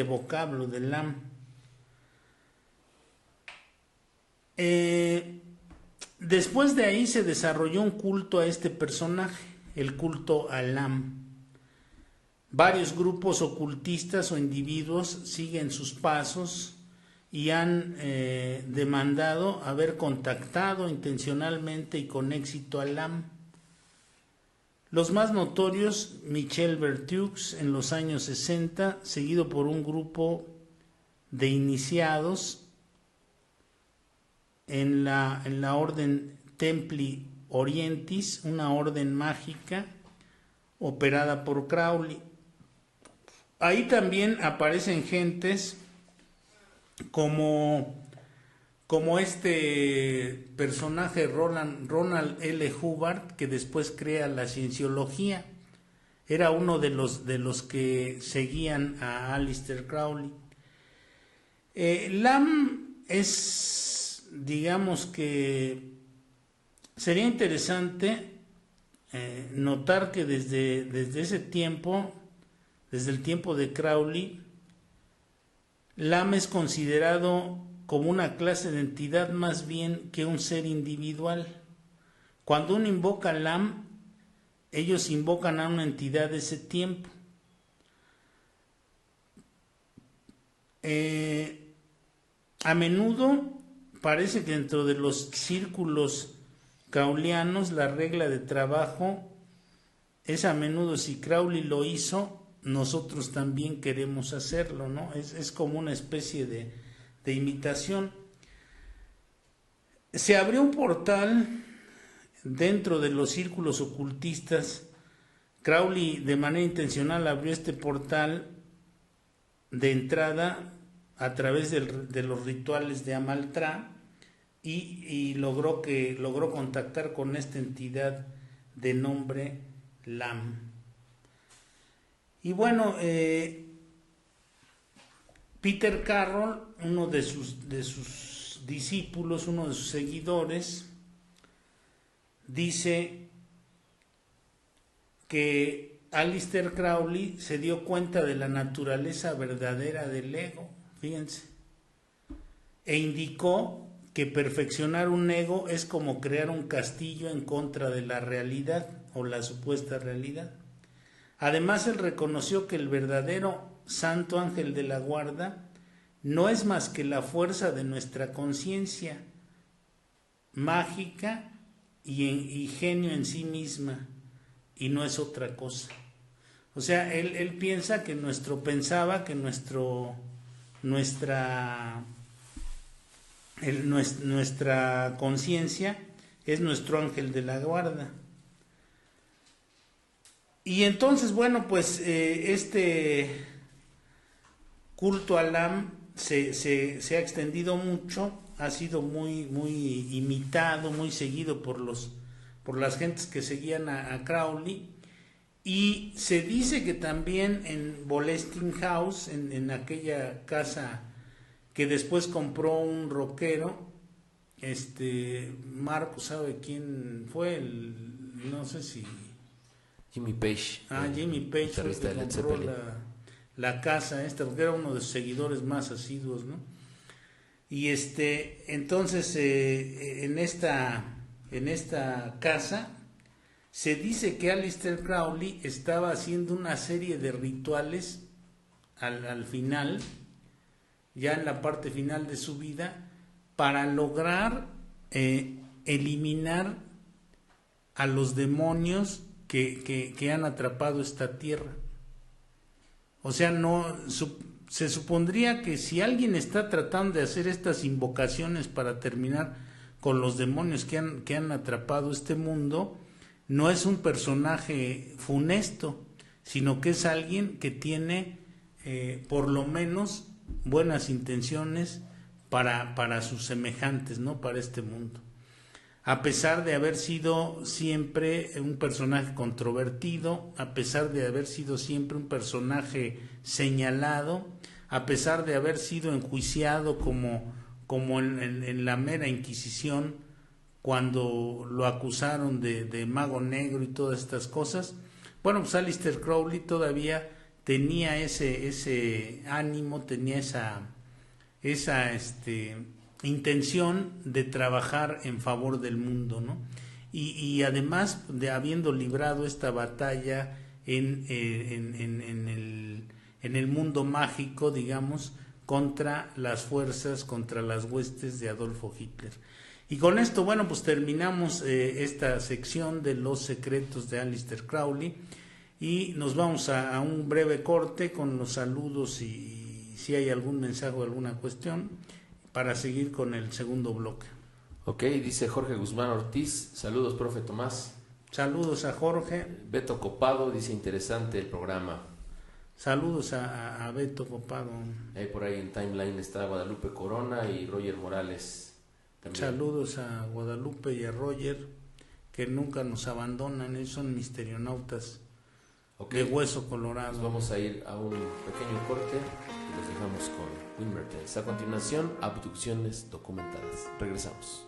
vocablo de Lam. Después de ahí se desarrolló un culto a este personaje, el culto a Lam. Varios grupos ocultistas o individuos siguen sus pasos y han demandado haber contactado intencionalmente y con éxito a Lam. Los más notorios, Michel Bertiux en los años 60, seguido por un grupo de iniciados en la orden Templi Orientis, una orden mágica operada por Crowley. Ahí también aparecen gentes como este personaje Ronald L. Hubbard, que después crea la cienciología. Era uno de los que seguían a Aleister Crowley. Lam es, digamos que sería interesante notar que desde ese tiempo, desde el tiempo de Crowley, Lam es considerado como una clase de entidad más bien que un ser individual. Cuando uno invoca a Lam, ellos invocan a una entidad de ese tiempo. A menudo parece que dentro de los círculos crowleyanos la regla de trabajo es a menudo, si Crowley lo hizo, nosotros también queremos hacerlo, ¿no? Es como una especie de imitación. Se abrió un portal dentro de los círculos ocultistas. Crowley de manera intencional abrió este portal de entrada a través de los rituales de Amaltrá y logró contactar con esta entidad de nombre Lam. Y bueno, Peter Carroll, uno de sus discípulos, uno de sus seguidores, dice que Aleister Crowley se dio cuenta de la naturaleza verdadera del ego, fíjense, e indicó que perfeccionar un ego es como crear un castillo en contra de la realidad o la supuesta realidad. Además, él reconoció que el verdadero santo ángel de la guarda no es más que la fuerza de nuestra conciencia mágica y genio en sí misma, y no es otra cosa. O sea, él piensa que pensaba que nuestra conciencia es nuestro ángel de la guarda. Y entonces, bueno, pues este culto a Lam se ha extendido mucho, ha sido muy imitado, muy seguido por las gentes que seguían a Crowley, y se dice que también en Bolesting House, en aquella casa que después compró un rockero, Marco sabe quién fue, no sé si... Jimmy Page. Jimmy Page fue el que compró la casa esta, porque era uno de sus seguidores más asiduos, ¿no? Y entonces en esta casa se dice que Aleister Crowley estaba haciendo una serie de rituales al final, ya en la parte final de su vida, para lograr eliminar a los demonios que han atrapado esta tierra. O sea, se supondría que si alguien está tratando de hacer estas invocaciones para terminar con los demonios que han atrapado este mundo, no es un personaje funesto, sino que es alguien que tiene por lo menos buenas intenciones para sus semejantes, ¿no? Para este mundo. A pesar de haber sido siempre un personaje controvertido, a pesar de haber sido siempre un personaje señalado, a pesar de haber sido enjuiciado como en la mera Inquisición, cuando lo acusaron de mago negro y todas estas cosas, bueno, pues Aleister Crowley todavía tenía ese ánimo, tenía esa intención de trabajar en favor del mundo, ¿no? Y además de habiendo librado esta batalla en el mundo mágico, digamos, contra las fuerzas, contra las huestes de Adolfo Hitler. Y con esto, bueno, pues terminamos esta sección de los secretos de Aleister Crowley y nos vamos a un breve corte con los saludos y si hay algún mensaje o alguna cuestión para seguir con el segundo bloque. Ok, dice Jorge Guzmán Ortiz, saludos, profe Tomás. Saludos a Jorge. Beto Copado dice, interesante el programa. Saludos a Beto Copado. Por ahí en timeline está Guadalupe Corona y Roger Morales también. Saludos a Guadalupe y a Roger, que nunca nos abandonan, ellos son misterionautas de hueso colorado. Pues vamos a ir a un pequeño corte y los dejamos con Win Mertens. A continuación, abducciones documentadas. Regresamos.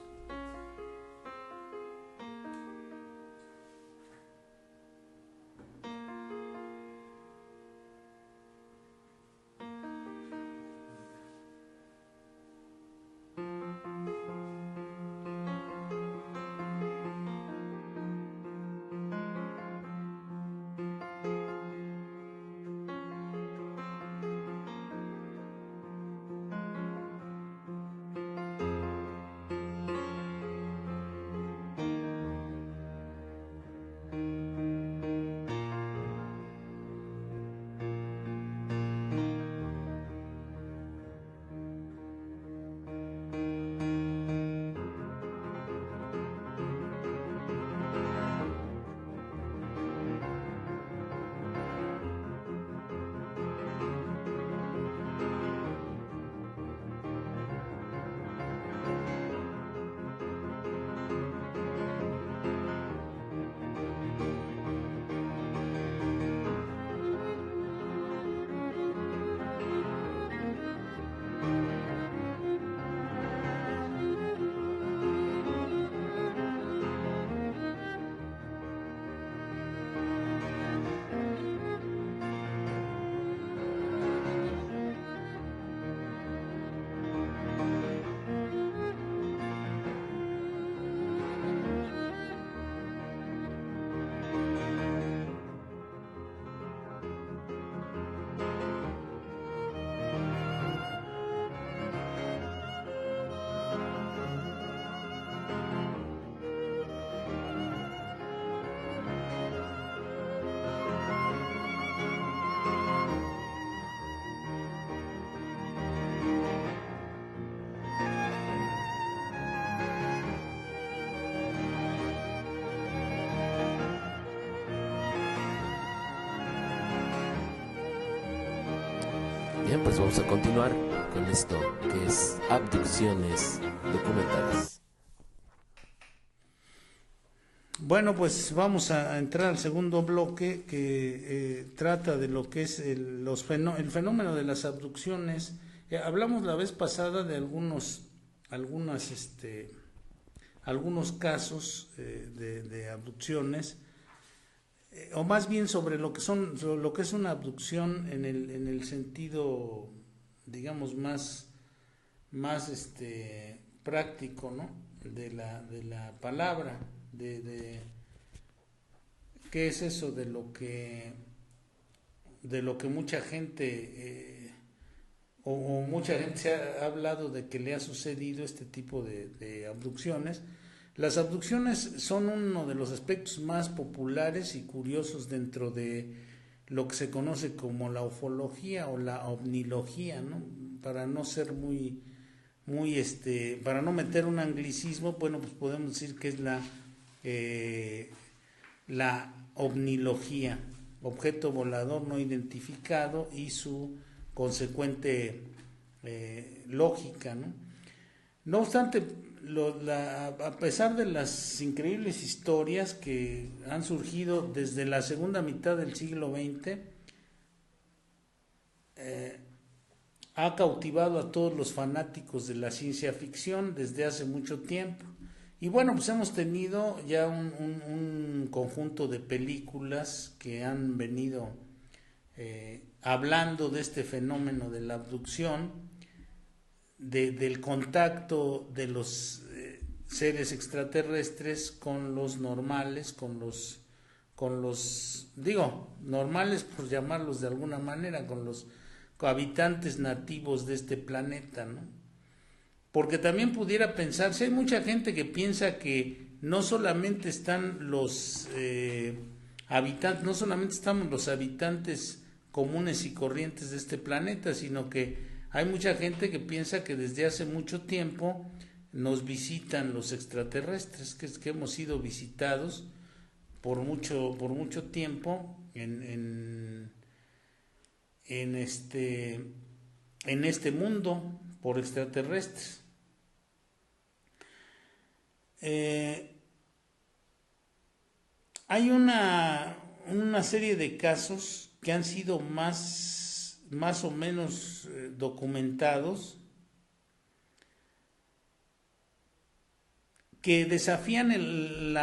Bien, pues vamos a continuar con esto que es abducciones documentadas. Bueno, pues vamos a entrar al segundo bloque que trata de lo que es el fenómeno de las abducciones. Hablamos la vez pasada de algunos casos de abducciones, o más bien sobre lo que es una abducción en el sentido, digamos, más práctico, ¿no? de la palabra, de qué es eso de lo que mucha gente o mucha gente se ha hablado de que le ha sucedido este tipo de abducciones. Las abducciones son uno de los aspectos más populares y curiosos dentro de lo que se conoce como la ufología o la ovnilogía, ¿no? Para no ser muy para no meter un anglicismo, bueno, pues podemos decir que es la ovnilogía, objeto volador no identificado y su consecuente lógica, ¿no? No obstante, a pesar de las increíbles historias que han surgido desde la segunda mitad del siglo XX, ha cautivado a todos los fanáticos de la ciencia ficción desde hace mucho tiempo. Y bueno, pues hemos tenido ya un conjunto de películas que han venido hablando de este fenómeno de la abducción, del contacto de los seres extraterrestres con los normales, con los normales por llamarlos de alguna manera, con los habitantes nativos de este planeta, ¿no? Porque también pudiera pensarse, hay mucha gente que piensa que no solamente están los habitantes, no solamente estamos los habitantes comunes y corrientes de este planeta, sino que hay mucha gente que piensa que desde hace mucho tiempo nos visitan los extraterrestres, que hemos sido visitados por mucho tiempo en este mundo por extraterrestres. Hay una serie de casos que han sido más o menos documentados, que desafían el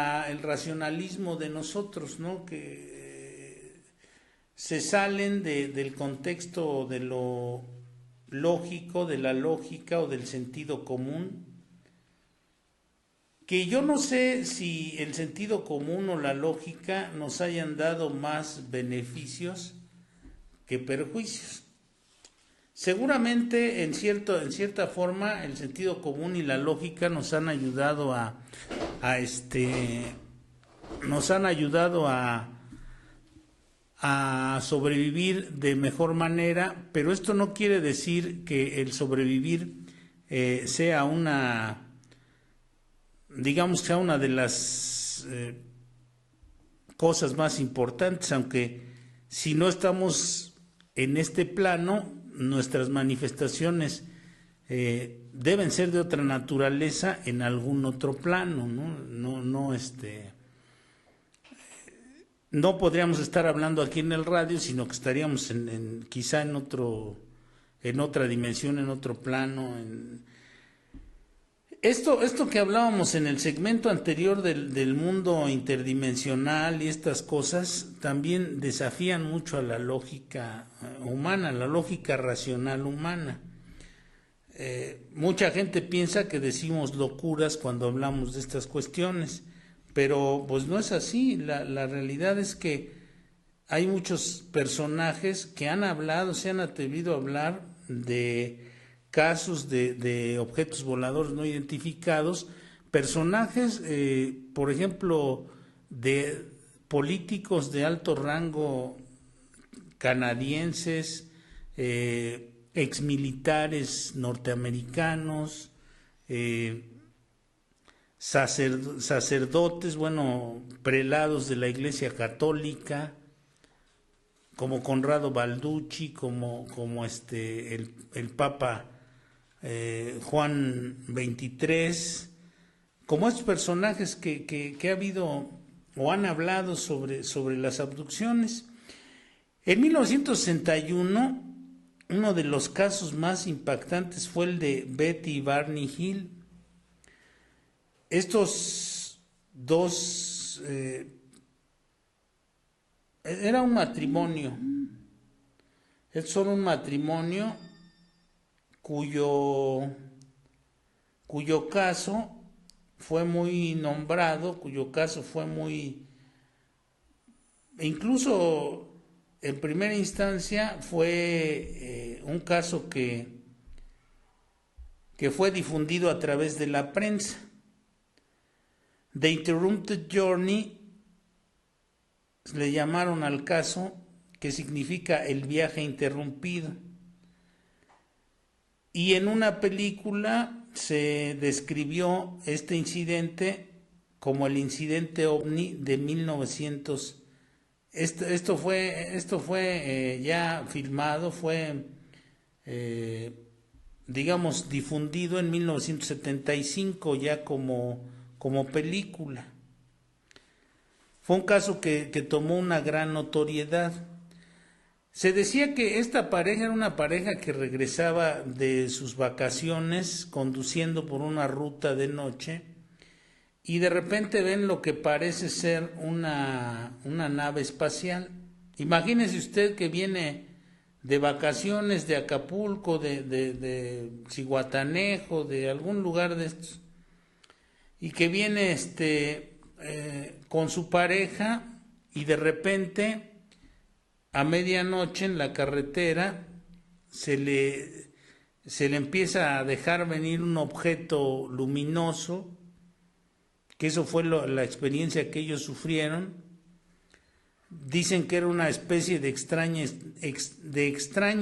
racionalismo de nosotros, ¿no? Que se salen del contexto de lo lógico, de la lógica o del sentido común, que yo no sé si el sentido común o la lógica nos hayan dado más beneficios que perjuicios. Seguramente en cierta forma el sentido común y la lógica nos han ayudado a sobrevivir de mejor manera, pero esto no quiere decir que el sobrevivir sea una de las cosas más importantes, aunque si no estamos en este plano, nuestras manifestaciones deben ser de otra naturaleza en algún otro plano, ¿no? No podríamos estar hablando aquí en el radio, sino que estaríamos quizá en otra dimensión, en otro plano. Esto que hablábamos en el segmento anterior del mundo interdimensional y estas cosas también desafían mucho a la lógica humana, la lógica racional humana. Mucha gente piensa que decimos locuras cuando hablamos de estas cuestiones, pero pues no es así. La realidad es que hay muchos personajes que se han atrevido a hablar de casos de objetos voladores no identificados, personajes, por ejemplo, de políticos de alto rango canadienses, exmilitares norteamericanos, sacerdotes, prelados de la Iglesia Católica, como Conrado Balducci, como el Papa Juan XXIII, como estos personajes que ha habido o han hablado sobre las abducciones. En 1961, uno de los casos más impactantes fue el de Betty y Barney Hill. Estos dos era un matrimonio. Son un matrimonio cuyo caso fue muy nombrado, incluso en primera instancia fue un caso que fue difundido a través de la prensa. The Interrupted Journey le llamaron al caso, que significa el viaje interrumpido. Y en una película se describió este incidente como el incidente OVNI de 1900. Esto fue ya filmado, fue digamos difundido en 1975 ya como película. Fue un caso que tomó una gran notoriedad. Se decía que esta pareja era una pareja que regresaba de sus vacaciones conduciendo por una ruta de noche y de repente ven lo que parece ser una nave espacial. Imagínese usted que viene de vacaciones de Acapulco, de Zihuatanejo, de algún lugar de estos, y que viene con su pareja y de repente a medianoche en la carretera se le empieza a dejar venir un objeto luminoso, que eso fue la experiencia que ellos sufrieron. Dicen que era una especie de extraña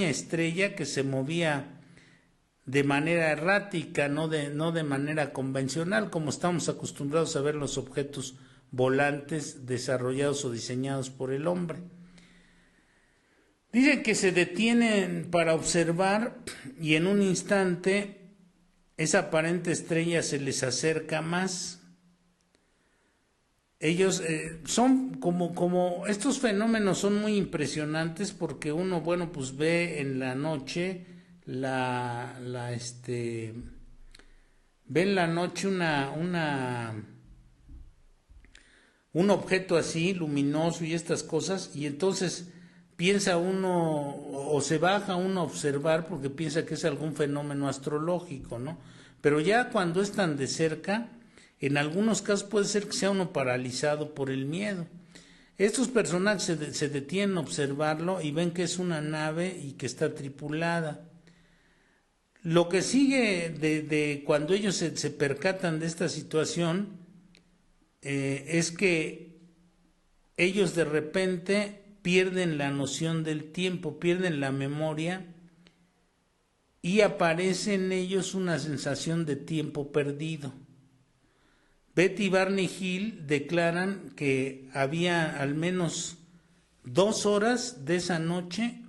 estrella que se movía de manera errática, no de manera convencional, como estamos acostumbrados a ver los objetos volantes desarrollados o diseñados por el hombre. Dicen que se detienen para observar y en un instante esa aparente estrella se les acerca más. Ellos son como estos fenómenos son muy impresionantes porque uno, bueno, pues ve en la noche ve en la noche un objeto así luminoso y estas cosas, y entonces piensa uno o se baja uno a observar porque piensa que es algún fenómeno astrológico, ¿no? Pero ya cuando es tan de cerca, en algunos casos puede ser que sea uno paralizado por el miedo. Estos personajes se detienen a observarlo y ven que es una nave y que está tripulada. Lo que sigue de cuando ellos se percatan de esta situación es que ellos de repente pierden la noción del tiempo, pierden la memoria y aparece en ellos una sensación de tiempo perdido. Betty y Barney Hill declaran que había al menos 2 horas de esa noche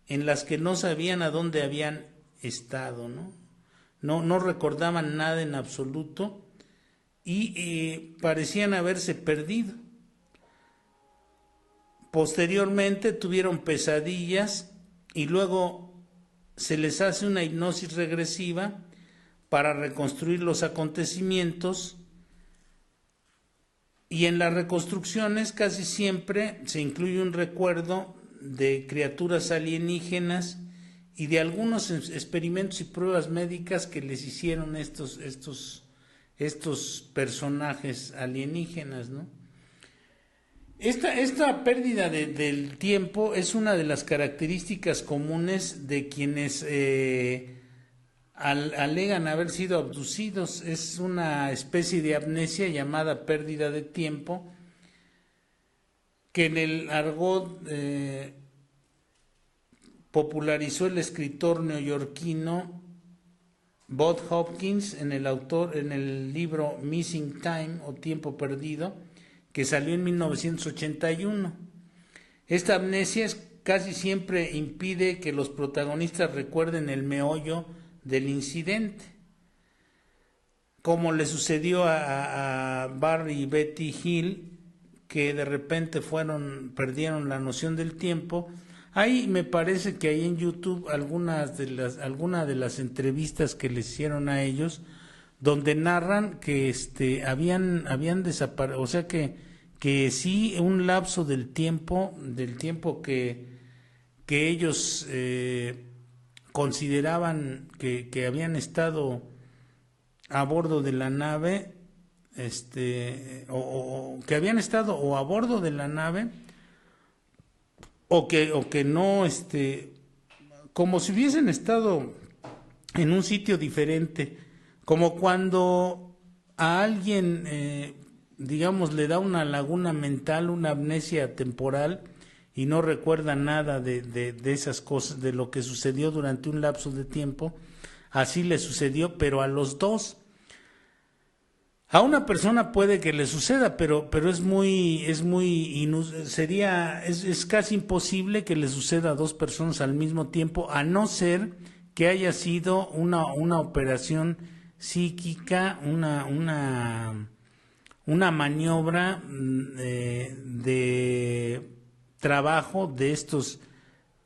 en las que no sabían a dónde habían estado, no recordaban nada en absoluto y parecían haberse perdido. Posteriormente tuvieron pesadillas y luego se les hace una hipnosis regresiva para reconstruir los acontecimientos. Y en las reconstrucciones casi siempre se incluye un recuerdo de criaturas alienígenas y de algunos experimentos y pruebas médicas que les hicieron estos personajes alienígenas, ¿no? Esta pérdida del tiempo es una de las características comunes de quienes alegan haber sido abducidos. Es una especie de amnesia llamada pérdida de tiempo, que en el argot popularizó el escritor neoyorquino Bob Hopkins en el libro Missing Time o Tiempo Perdido, que salió en 1981. Esta amnesia casi siempre impide que los protagonistas recuerden el meollo del incidente, como le sucedió a Barry y Betty Hill, que de repente perdieron la noción del tiempo. Ahí me parece que hay en YouTube algunas de las entrevistas que les hicieron a ellos, donde narran que habían desaparecido, o sea que sí, un lapso del tiempo que ellos consideraban que habían estado a bordo de la nave, o que habían estado o a bordo de la nave, o que no, como si hubiesen estado en un sitio diferente, como cuando a alguien, digamos, le da una laguna mental, una amnesia temporal, y no recuerda nada de esas cosas, de lo que sucedió durante un lapso de tiempo. Así le sucedió, pero a los dos. A una persona puede que le suceda, pero es casi imposible que le suceda a dos personas al mismo tiempo, a no ser que haya sido una operación psíquica, una maniobra de trabajo de estos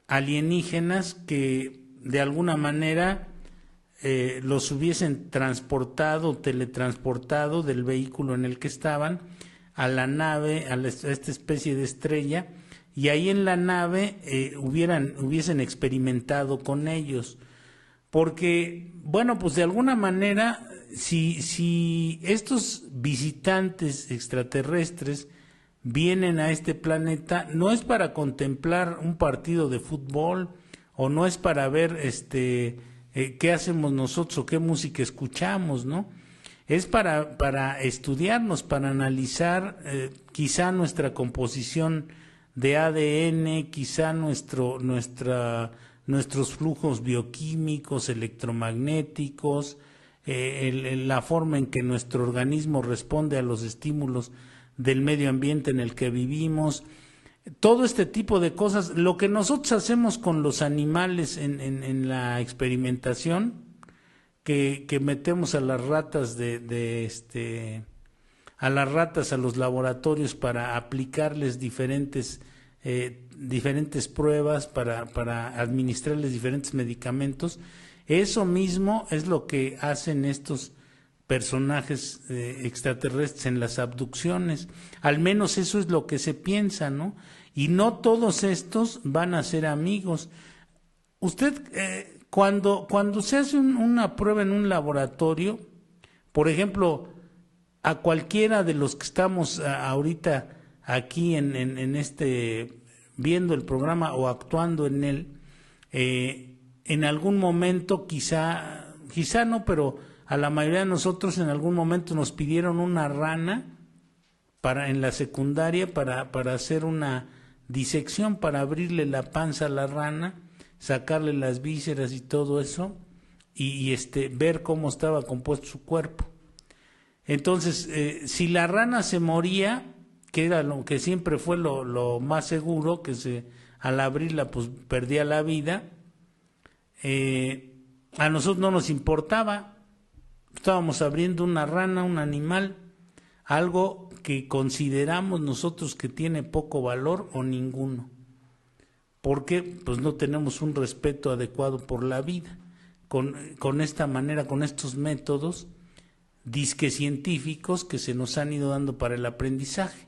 alienígenas que de alguna manera los hubiesen transportado, teletransportado del vehículo en el que estaban a la nave, a esta especie de estrella, y ahí en la nave hubiesen experimentado con ellos. Porque, bueno, pues de alguna manera, si estos visitantes extraterrestres vienen a este planeta, no es para contemplar un partido de fútbol, o no es para ver qué hacemos nosotros o qué música escuchamos, ¿no? Es para estudiarnos, para analizar quizá nuestra composición de ADN, quizá nuestros flujos bioquímicos, electromagnéticos, la forma en que nuestro organismo responde a los estímulos del medio ambiente en el que vivimos. Todo este tipo de cosas, lo que nosotros hacemos con los animales en la experimentación, que metemos a las ratas a los laboratorios para aplicarles diferentes pruebas, para administrarles diferentes medicamentos, eso mismo es lo que hacen estos personajes extraterrestres en las abducciones. Al menos eso es lo que se piensa, ¿no? Y no todos estos van a ser amigos. Usted, cuando se hace una prueba en un laboratorio, por ejemplo, a cualquiera de los que estamos ahorita aquí viendo el programa o actuando en él, en algún momento quizá no, pero a la mayoría de nosotros en algún momento nos pidieron una rana en la secundaria para hacer una disección, para abrirle la panza a la rana, sacarle las vísceras y todo eso, y ver cómo estaba compuesto su cuerpo. Entonces, si la rana se moría, que era lo que siempre fue lo más seguro, que al abrirla pues perdía la vida, a nosotros no nos importaba. Estábamos abriendo una rana, un animal, algo que consideramos nosotros que tiene poco valor o ninguno. Porque pues no tenemos un respeto adecuado por la vida. Con esta manera, con estos métodos disque científicos que se nos han ido dando para el aprendizaje.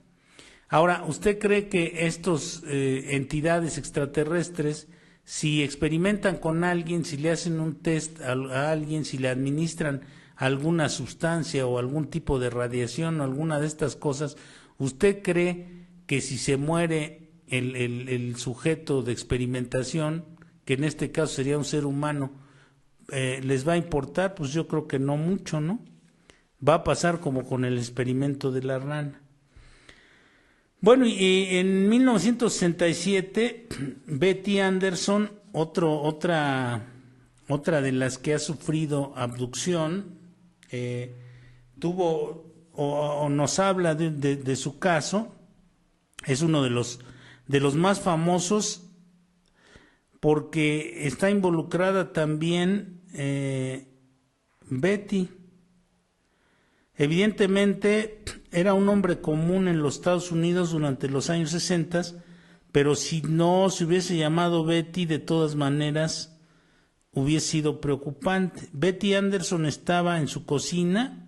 Ahora, ¿usted cree que estas entidades extraterrestres, si experimentan con alguien, si le hacen un test a alguien, si le administran alguna sustancia o algún tipo de radiación o alguna de estas cosas, ¿usted cree que si se muere el sujeto de experimentación, que en este caso sería un ser humano, les va a importar? Pues yo creo que no mucho, ¿no? Va a pasar como con el experimento de la rana. Bueno, y en 1967, Betty Anderson, otra de las que ha sufrido abducción, tuvo o nos habla de su caso. Es uno de los más famosos porque está involucrada también Betty. Evidentemente era un hombre común en los Estados Unidos durante los años 60, pero si no se hubiese llamado Betty, de todas maneras hubiese sido preocupante. Betty Anderson estaba en su cocina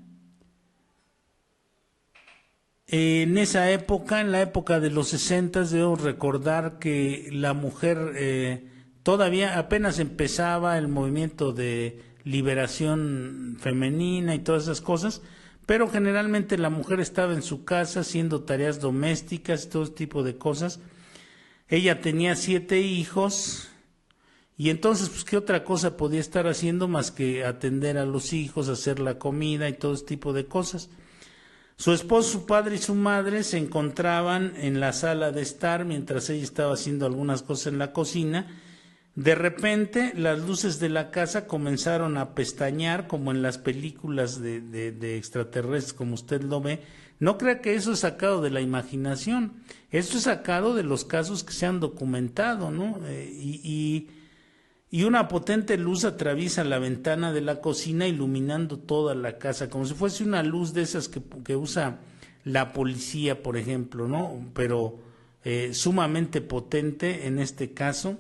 en esa época, en la época de los 60, debo recordar que la mujer todavía apenas empezaba el movimiento de liberación femenina y todas esas cosas, pero generalmente la mujer estaba en su casa haciendo tareas domésticas, todo tipo de cosas. Ella tenía 7 hijos y entonces, pues, ¿qué otra cosa podía estar haciendo más que atender a los hijos, hacer la comida y todo ese tipo de cosas? Su esposo, su padre y su madre se encontraban en la sala de estar mientras ella estaba haciendo algunas cosas en la cocina. De repente las luces de la casa comenzaron a pestañear como en las películas de extraterrestres, como usted lo ve. No crea que eso es sacado de la imaginación, eso es sacado de los casos que se han documentado, ¿no? Y una potente luz atraviesa la ventana de la cocina iluminando toda la casa, como si fuese una luz de esas que usa la policía, por ejemplo, ¿no? Pero sumamente potente en este caso.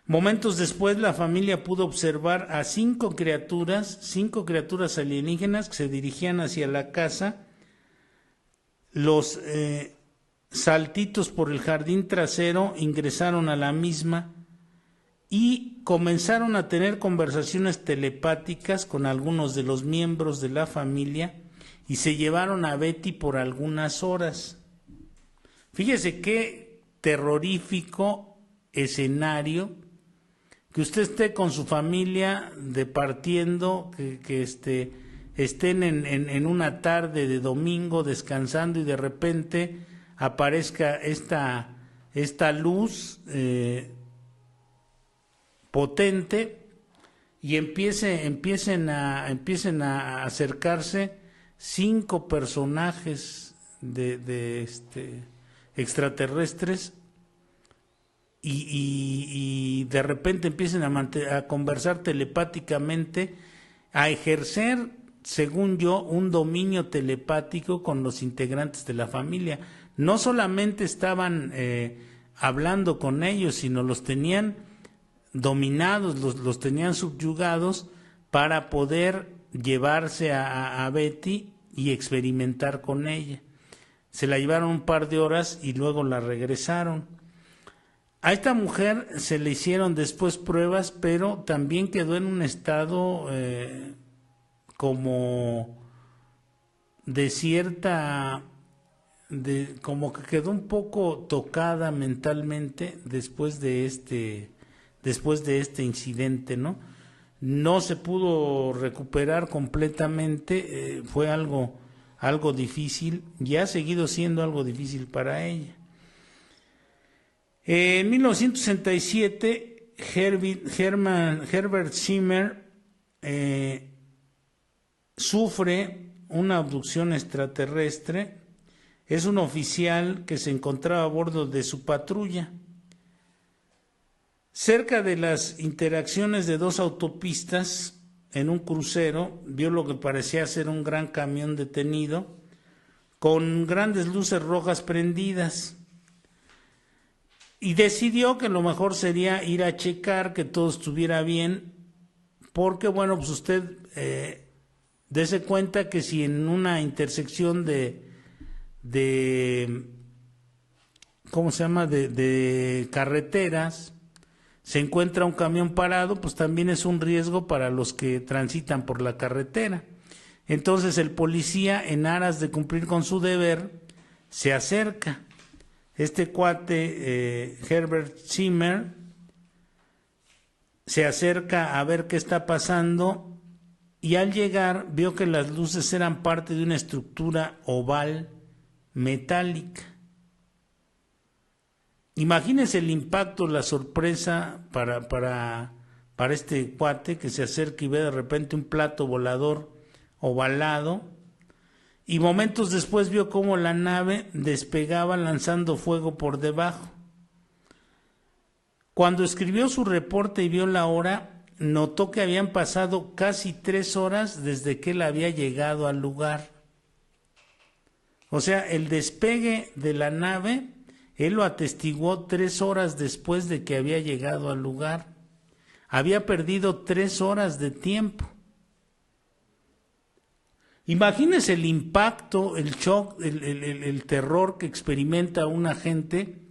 Momentos después la familia pudo observar a 5 criaturas alienígenas que se dirigían hacia la casa. Los saltitos por el jardín trasero ingresaron a la misma y comenzaron a tener conversaciones telepáticas con algunos de los miembros de la familia y se llevaron a Betty por algunas horas. Fíjese qué terrorífico escenario, que usted esté con su familia departiendo, que estén en una tarde de domingo descansando y de repente aparezca esta luz potente y empiecen a acercarse 5 personajes de extraterrestres y de repente empiecen a conversar telepáticamente, a ejercer, según yo, un dominio telepático con los integrantes de la familia. No solamente estaban hablando con ellos, sino los tenían dominados, los tenían subyugados para poder llevarse a Betty y experimentar con ella. Se la llevaron un par de horas y luego la regresaron. A esta mujer se le hicieron después pruebas, pero también quedó en un estado como de cierta, como que quedó un poco tocada mentalmente después de este incidente, ¿no? No se pudo recuperar completamente, fue algo difícil y ha seguido siendo algo difícil para ella. En 1967, Herbert Zimmer sufre una abducción extraterrestre. Es un oficial que se encontraba a bordo de su patrulla. Cerca de las interacciones de 2 autopistas, en un crucero, vio lo que parecía ser un gran camión detenido, con grandes luces rojas prendidas, y decidió que lo mejor sería ir a checar que todo estuviera bien, porque bueno, pues usted dése cuenta que si en una intersección de carreteras se encuentra un camión parado, pues también es un riesgo para los que transitan por la carretera. Entonces el policía, en aras de cumplir con su deber, se acerca. Este cuate, Herbert Zimmer, se acerca a ver qué está pasando y al llegar vio que las luces eran parte de una estructura oval metálica. Imagínense el impacto, la sorpresa para este cuate que se acerca y ve de repente un plato volador ovalado, y momentos después vio cómo la nave despegaba lanzando fuego por debajo. Cuando escribió su reporte y vio la hora, notó que habían pasado casi 3 horas desde que él había llegado al lugar. O sea, el despegue de la nave, él lo atestiguó 3 horas después de que había llegado al lugar. Había perdido 3 horas de tiempo. Imagínese el impacto, el shock, el terror que experimenta una gente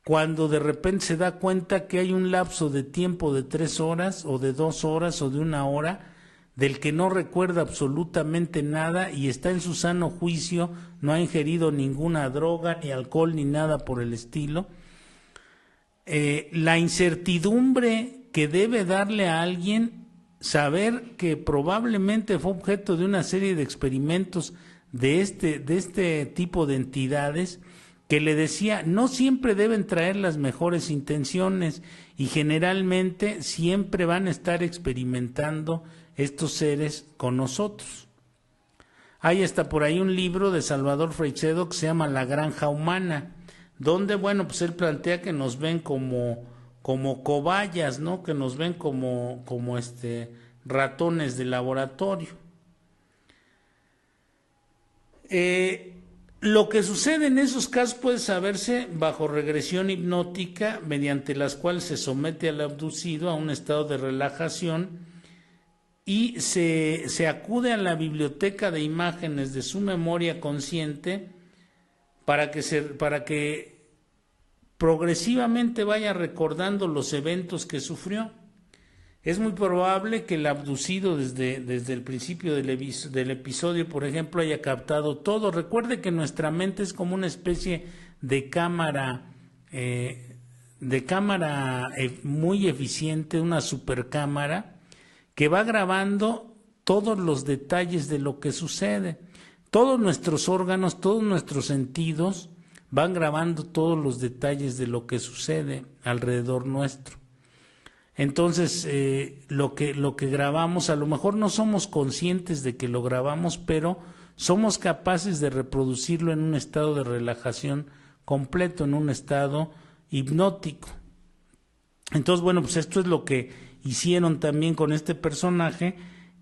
cuando de repente se da cuenta que hay un lapso de tiempo de 3 horas o de 2 horas o de 1 hora del que no recuerda absolutamente nada y está en su sano juicio, no ha ingerido ninguna droga, ni alcohol, ni nada por el estilo. La incertidumbre que debe darle a alguien saber que probablemente fue objeto de una serie de experimentos de este tipo de entidades, que le decía, no siempre deben traer las mejores intenciones y generalmente siempre van a estar experimentando estos seres con nosotros. Hay hasta por ahí un libro de Salvador Freixedo que se llama La Granja Humana, donde, bueno, pues él plantea que nos ven como cobayas, ¿no? Que nos ven como ratones de laboratorio. Lo que sucede en esos casos puede saberse bajo regresión hipnótica, mediante las cuales se somete al abducido a un estado de relajación y se acude a la biblioteca de imágenes de su memoria consciente para que progresivamente vaya recordando los eventos que sufrió. Es muy probable que el abducido desde el principio del episodio, por ejemplo, haya captado todo. Recuerde que nuestra mente es como una especie de cámara muy eficiente, una supercámara, que va grabando todos los detalles de lo que sucede. Todos nuestros órganos, todos nuestros sentidos van grabando todos los detalles de lo que sucede alrededor nuestro. Entonces, lo que grabamos, a lo mejor no somos conscientes de que lo grabamos, pero somos capaces de reproducirlo en un estado de relajación completo, en un estado hipnótico. Entonces, bueno, pues esto es lo que hicieron también con este personaje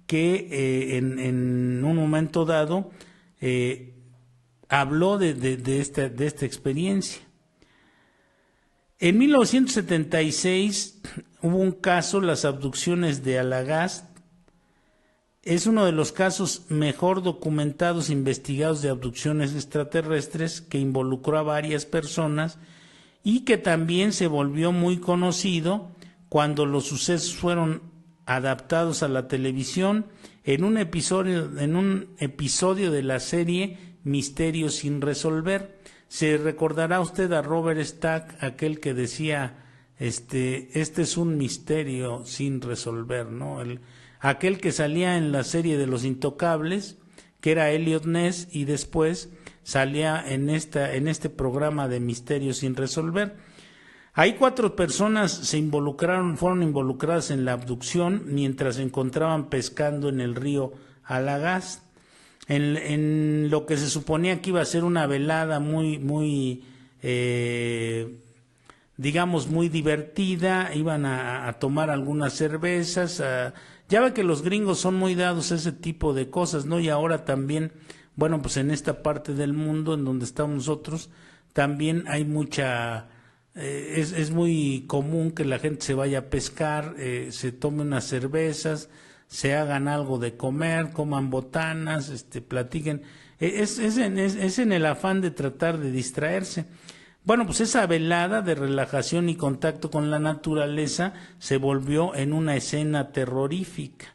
que en un momento dado habló de esta experiencia. En 1976 hubo un caso, las abducciones de Alagast. Es uno de los casos mejor documentados e investigados de abducciones extraterrestres, que involucró a varias personas y que también se volvió muy conocido cuando los sucesos fueron adaptados a la televisión en un episodio de la serie Misterios sin resolver. Se recordará usted a Robert Stack, aquel que decía, este es un misterio sin resolver, ¿no? Aquel que salía en la serie de Los Intocables, que era Elliot Ness, y después salía en este programa de Misterios sin resolver. Ahí 4 personas fueron involucradas en la abducción mientras se encontraban pescando en el río Alagast. En lo que se suponía que iba a ser una velada muy digamos, muy divertida. Iban a tomar algunas cervezas. Ya ve que los gringos son muy dados a ese tipo de cosas, ¿no? Y ahora también, bueno, pues en esta parte del mundo en donde estamos nosotros, también hay es muy común que la gente se vaya a pescar, se tome unas cervezas, se hagan algo de comer, coman botanas, platiquen. Es en el afán de tratar de distraerse. Bueno, pues esa velada de relajación y contacto con la naturaleza se volvió en una escena terrorífica.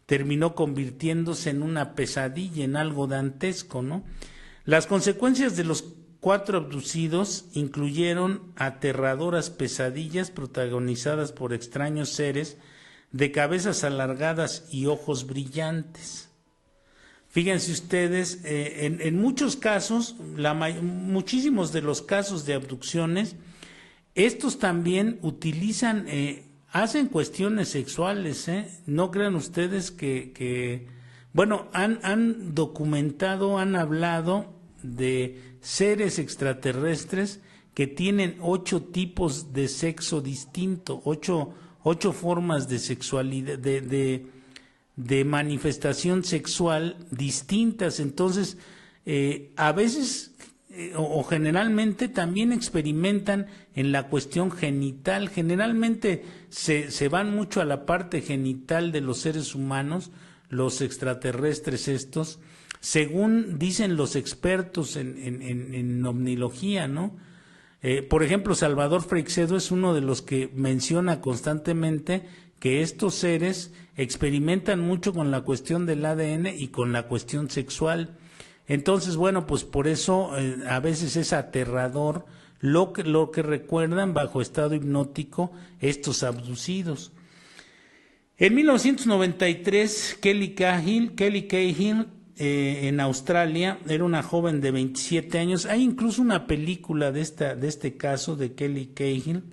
Terminó convirtiéndose en una pesadilla, en algo dantesco, ¿no? Las consecuencias de los 4 abducidos incluyeron aterradoras pesadillas protagonizadas por extraños seres de cabezas alargadas y ojos brillantes. Fíjense ustedes, en muchos casos, muchísimos de los casos de abducciones, estos también utilizan, hacen cuestiones sexuales, no crean ustedes que bueno, han documentado, han hablado de seres extraterrestres que tienen 8 tipos de sexo distinto, 8 formas de sexualidad, de manifestación sexual distintas. Entonces, a veces o generalmente también experimentan en la cuestión genital. Generalmente se van mucho a la parte genital de los seres humanos, los extraterrestres estos, según dicen los expertos en omnilogía, ¿no? Por ejemplo, Salvador Freixedo es uno de los que menciona constantemente que estos seres experimentan mucho con la cuestión del ADN y con la cuestión sexual. Entonces, bueno, pues por eso a veces es aterrador lo que recuerdan bajo estado hipnótico estos abducidos. En 1993, Kelly Cahill en Australia, era una joven de 27 años. Hay incluso una película de este caso de Kelly Cahill.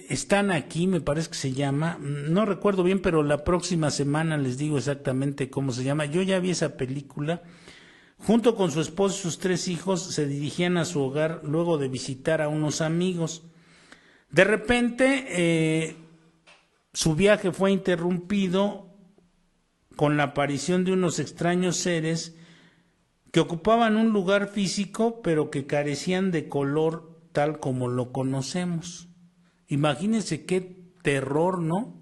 Están aquí, me parece que se llama, no recuerdo bien, pero la próxima semana les digo exactamente cómo se llama. Yo ya vi esa película. Junto con su esposo y sus 3 hijos se dirigían a su hogar luego de visitar a unos amigos. De repente, su viaje fue interrumpido con la aparición de unos extraños seres que ocupaban un lugar físico, pero que carecían de color tal como lo conocemos. Imagínense qué terror, ¿no?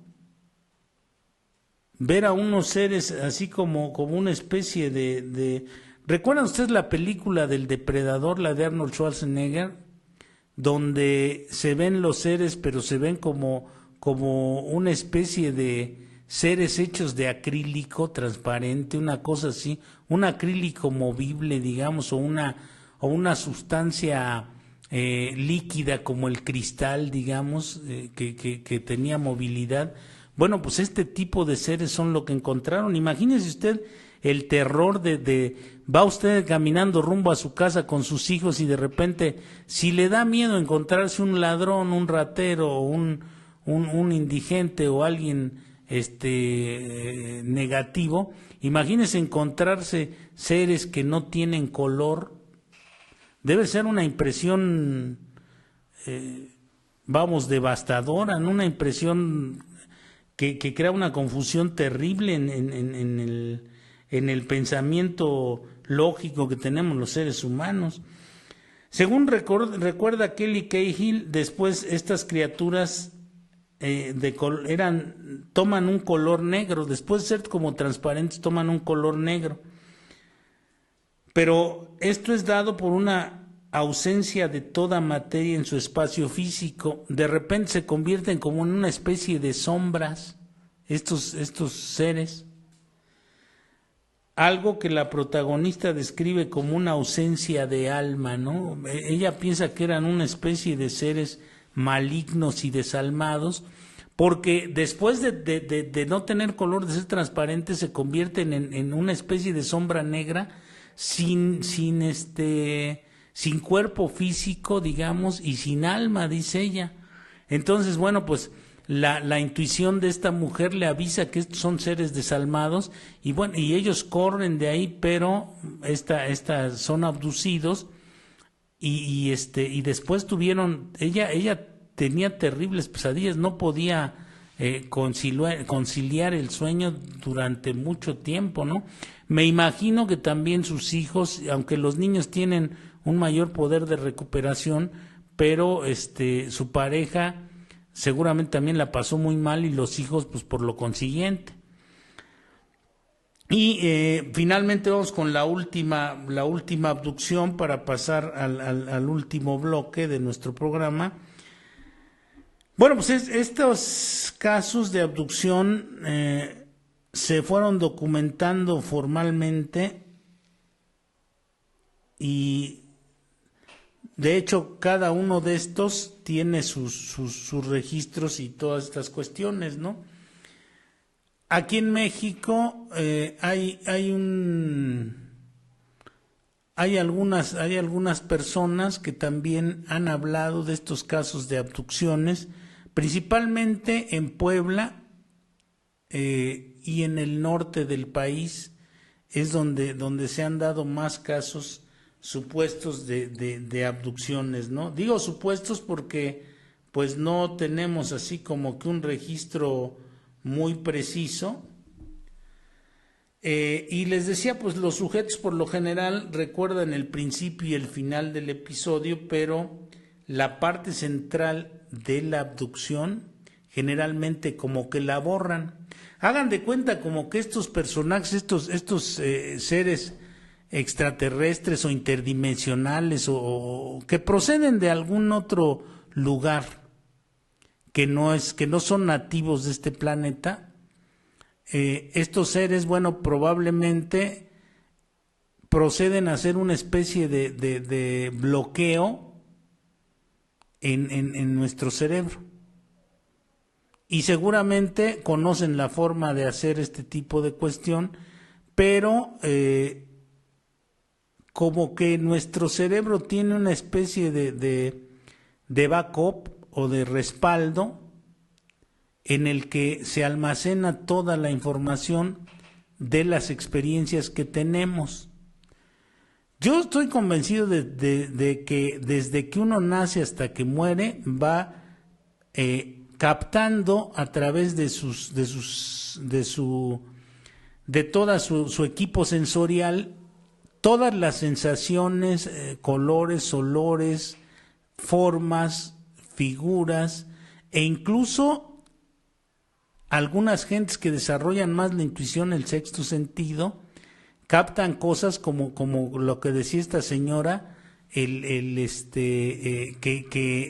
Ver a unos seres así como una especie de... ¿Recuerdan ustedes la película del Depredador, la de Arnold Schwarzenegger? Donde se ven los seres, pero se ven como una especie de seres hechos de acrílico transparente, una cosa así, un acrílico movible, digamos, o una sustancia líquida como el cristal, digamos, que tenía movilidad. Bueno, pues este tipo de seres son lo que encontraron. Imagínese usted el terror va usted caminando rumbo a su casa con sus hijos y de repente, si le da miedo encontrarse un ladrón, un ratero, un indigente o alguien negativo, imagínese encontrarse seres que no tienen color. Debe ser una impresión, devastadora, ¿no? Una impresión que crea una confusión terrible en el pensamiento lógico que tenemos los seres humanos. Según recuerda Kelly Cahill, después estas criaturas toman un color negro, después de ser como transparentes toman un color negro. Pero esto es dado por una ausencia de toda materia en su espacio físico. De repente se convierten como en una especie de sombras estos seres. Algo que la protagonista describe como una ausencia de alma, ¿no? Ella piensa que eran una especie de seres malignos y desalmados, porque después de no tener color, de ser transparentes, se convierten en una especie de sombra negra sin cuerpo físico, digamos, y sin alma, dice ella. Entonces, bueno, pues la intuición de esta mujer le avisa que estos son seres desalmados y bueno, y ellos corren de ahí, pero son abducidos y después ella tenía terribles pesadillas, no podía conciliar el sueño durante mucho tiempo, ¿no? Me imagino que también sus hijos, aunque los niños tienen un mayor poder de recuperación, pero su pareja seguramente también la pasó muy mal y los hijos pues por lo consiguiente. Y finalmente vamos con la última abducción para pasar al último bloque de nuestro programa. Bueno, pues estos casos de abducción se fueron documentando formalmente y de hecho cada uno de estos tiene sus registros y todas estas cuestiones, ¿no? Aquí en México hay algunas personas que también han hablado de estos casos de abducciones, principalmente en Puebla y en el norte del país es donde se han dado más casos supuestos de abducciones, ¿no? Digo supuestos porque pues no tenemos así como que un registro muy preciso. Y les decía, pues los sujetos por lo general recuerdan el principio y el final del episodio, pero la parte central de la abducción generalmente como que la borran. Hagan de cuenta como que estos personajes, estos seres extraterrestres o interdimensionales o que proceden de algún otro lugar que no son nativos de este planeta, estos seres, bueno, probablemente proceden a hacer una especie de bloqueo en nuestro cerebro. Y seguramente conocen la forma de hacer este tipo de cuestión, pero como que nuestro cerebro tiene una especie de backup o de respaldo en el que se almacena toda la información de las experiencias que tenemos. Yo estoy convencido de que desde que uno nace hasta que muere va captando a través de toda su equipo sensorial todas las sensaciones, colores, olores, formas, figuras, e incluso algunas gentes que desarrollan más la intuición, el sexto sentido, captan cosas como lo que decía esta señora, que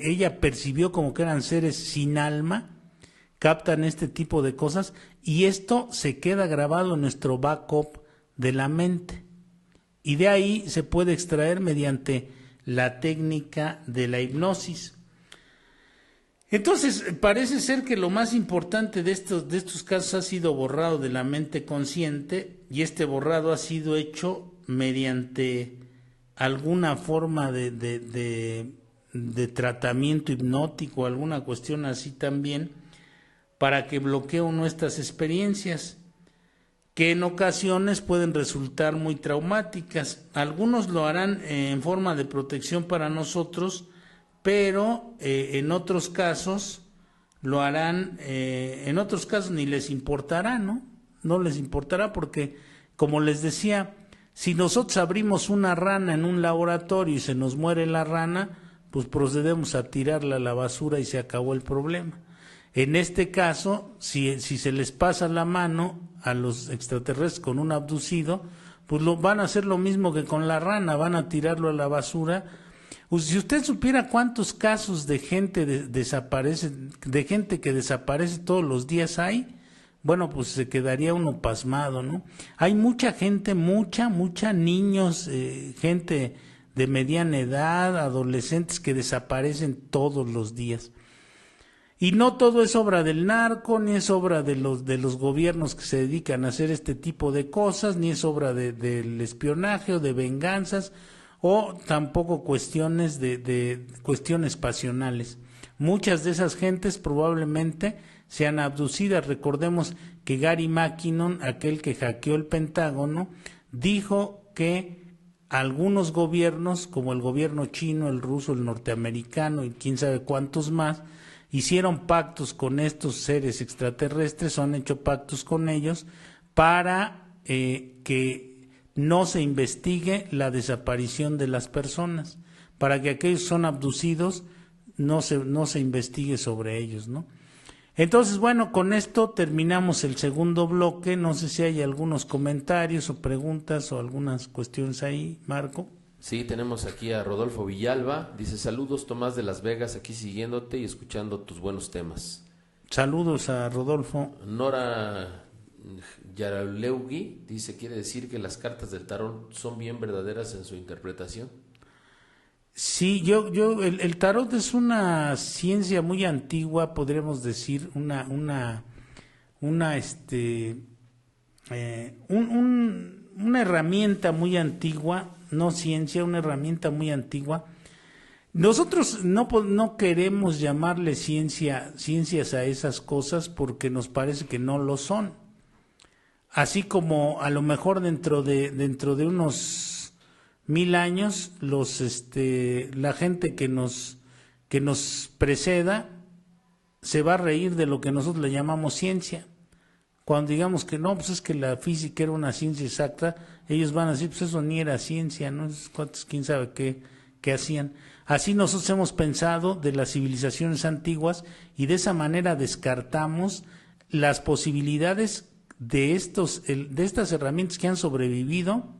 ella percibió como que eran seres sin alma, captan este tipo de cosas, y esto se queda grabado en nuestro backup de la mente. Y de ahí se puede extraer mediante la técnica de la hipnosis. Entonces, parece ser que lo más importante de estos casos ha sido borrado de la mente consciente, y este borrado ha sido hecho mediante alguna forma de tratamiento hipnótico, alguna cuestión así también, para que bloquee nuestras experiencias, que en ocasiones pueden resultar muy traumáticas. Algunos lo harán en forma de protección para nosotros, pero en otros casos lo harán, en otros casos ni les importará, ¿no? No les importará porque, como les decía, si nosotros abrimos una rana en un laboratorio y se nos muere la rana, pues procedemos a tirarla a la basura y se acabó el problema. En este caso, si se les pasa la mano a los extraterrestres con un abducido, pues van a hacer lo mismo que con la rana, van a tirarlo a la basura. Pues si usted supiera cuántos casos de gente de gente que desaparece todos los días hay, bueno, pues se quedaría uno pasmado, ¿no? Hay mucha gente, mucha niños, gente de mediana edad, adolescentes que desaparecen todos los días. Y no todo es obra del narco, ni es obra de los gobiernos que se dedican a hacer este tipo de cosas, ni es obra del espionaje o de venganzas, o tampoco cuestiones cuestiones pasionales. Muchas de esas gentes probablemente sean abducidas. Recordemos que Gary McKinnon, aquel que hackeó el Pentágono, dijo que algunos gobiernos, como el gobierno chino, el ruso, el norteamericano y quién sabe cuántos más, hicieron pactos con estos seres extraterrestres, o han hecho pactos con ellos para que no se investigue la desaparición de las personas, para que aquellos que son abducidos no se investigue sobre ellos, ¿no? Entonces, bueno, con esto terminamos el segundo bloque. No sé si hay algunos comentarios o preguntas o algunas cuestiones ahí, Marco. Sí, tenemos aquí a Rodolfo Villalba, dice: saludos Tomás de Las Vegas, aquí siguiéndote y escuchando tus buenos temas. Saludos a Rodolfo. Nora Yaraleugui dice: ¿quiere decir que las cartas del tarot son bien verdaderas en su interpretación? Sí, el tarot es una ciencia muy antigua, podríamos decir, una herramienta muy antigua, no ciencia, una herramienta muy antigua. Nosotros no queremos llamarle ciencias a esas cosas porque nos parece que no lo son. Así como a lo mejor dentro de unos 1000 años, la gente que nos preceda se va a reír de lo que nosotros le llamamos ciencia. Cuando digamos que no, pues es que la física era una ciencia exacta, ellos van a decir, pues eso ni era ciencia, ¿no? Quién sabe qué hacían. Así nosotros hemos pensado de las civilizaciones antiguas, y de esa manera descartamos las posibilidades de estas herramientas que han sobrevivido.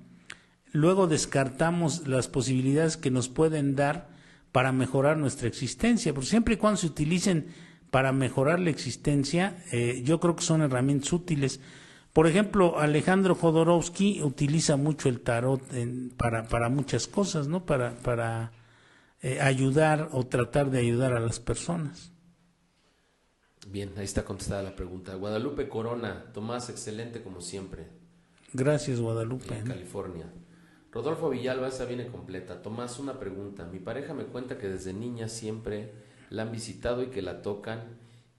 Luego descartamos las posibilidades que nos pueden dar para mejorar nuestra existencia, porque siempre y cuando se utilicen para mejorar la existencia, yo creo que son herramientas útiles. Por ejemplo, Alejandro Jodorowsky utiliza mucho el tarot para muchas cosas, ¿no? Para ayudar o tratar de ayudar a las personas. Bien, ahí está contestada la pregunta. Guadalupe Corona: Tomás, excelente como siempre. Gracias, Guadalupe. En California. Rodolfo Villalba, esa viene completa. Tomás, una pregunta. Mi pareja me cuenta que desde niña siempre la han visitado y que la tocan,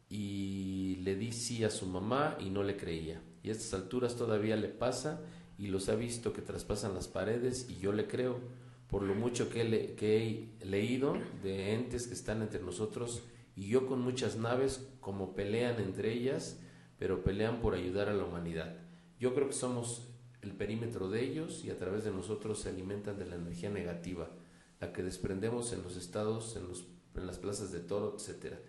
y le di sí a su mamá y no le creía. Y a estas alturas todavía le pasa y los ha visto que traspasan las paredes y yo le creo, por lo mucho que he leído de entes que están entre nosotros, y yo con muchas naves como pelean entre ellas, pero pelean por ayudar a la humanidad. Yo creo que somos el perímetro de ellos y a través de nosotros se alimentan de la energía negativa, la que desprendemos en los estados, en las plazas de toro, etcétera.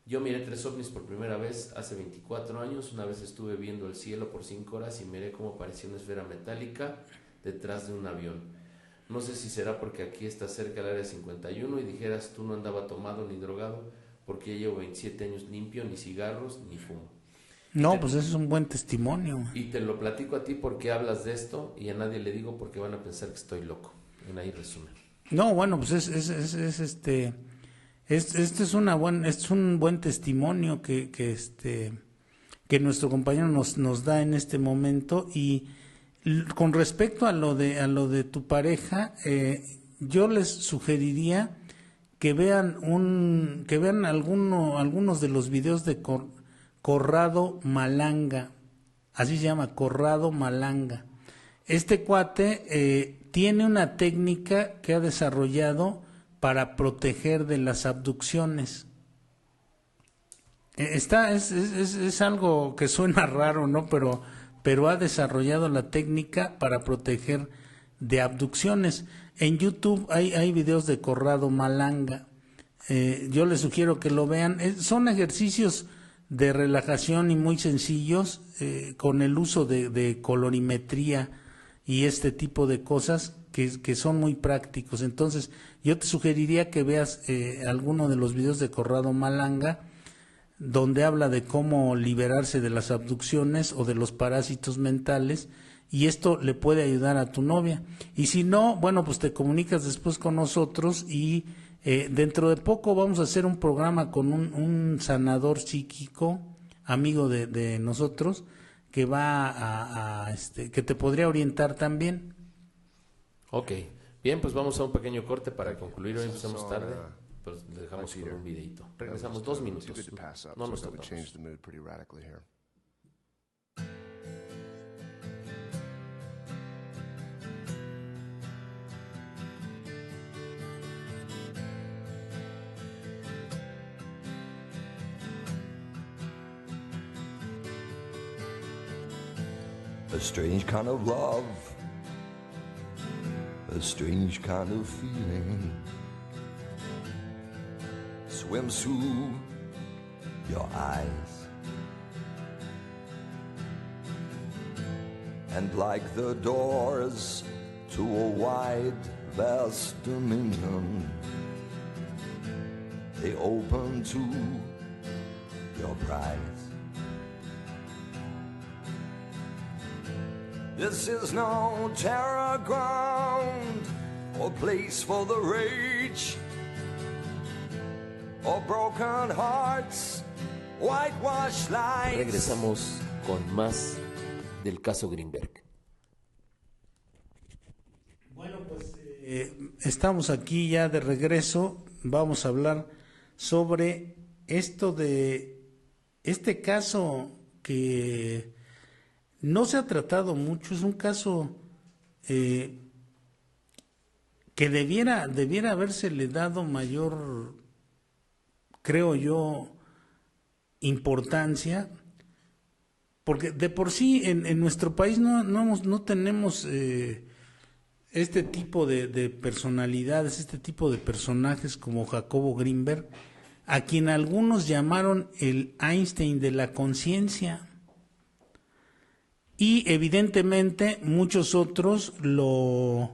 Yo miré 3 ovnis por primera vez hace 24 años. Una vez estuve viendo el cielo por 5 horas y miré cómo apareció una esfera metálica detrás de un avión. No sé si será porque aquí está cerca el área 51 y dijeras tú no andaba tomado ni drogado, porque ya llevo 27 años limpio, ni cigarros, ni fumo. No, pues eso es un buen testimonio. Y te lo platico a ti porque hablas de esto y a nadie le digo porque van a pensar que estoy loco. En ahí resumen. No, bueno, pues este es un buen testimonio que nuestro compañero nos da en este momento. Y con respecto a lo de tu pareja, yo les sugeriría que vean algunos de los videos de Corrado Malanga, así se llama, Corrado Malanga. Este cuate tiene una técnica que ha desarrollado para proteger de las abducciones. Es algo que suena raro, ¿no? Pero ha desarrollado la técnica para proteger de abducciones. En YouTube hay videos de Corrado Malanga. Yo les sugiero que lo vean. Son ejercicios de relajación y muy sencillos, con el uso de colorimetría y este tipo de cosas que son muy prácticos. Entonces yo te sugeriría que veas alguno de los videos de Corrado Malanga, donde habla de cómo liberarse de las abducciones o de los parásitos mentales, y esto le puede ayudar a tu novia. Y si no, bueno, pues te comunicas después con nosotros y dentro de poco vamos a hacer un programa con un sanador psíquico, amigo de nosotros, que va que te podría orientar también. Ok, bien, pues vamos a un pequeño corte para concluir. Hoy empezamos tarde, pero le dejamos con un videito. Regresamos 2 minutos. No nos tardamos. A strange kind of love, a strange kind of feeling swims through your eyes, and like the doors to a wide, vast dominion, they open to your prize. This is no terror ground or place for the rage, or broken hearts, whitewashed lights. Regresamos con más del caso Greenberg. Bueno, pues estamos aquí ya de regreso. Vamos a hablar sobre este caso que no se ha tratado mucho. Es un caso que debiera habérsele dado mayor, creo yo, importancia, porque de por sí en nuestro país no tenemos este tipo de personalidades, este tipo de personajes como Jacobo Greenberg, a quien algunos llamaron el Einstein de la conciencia. Y evidentemente muchos otros lo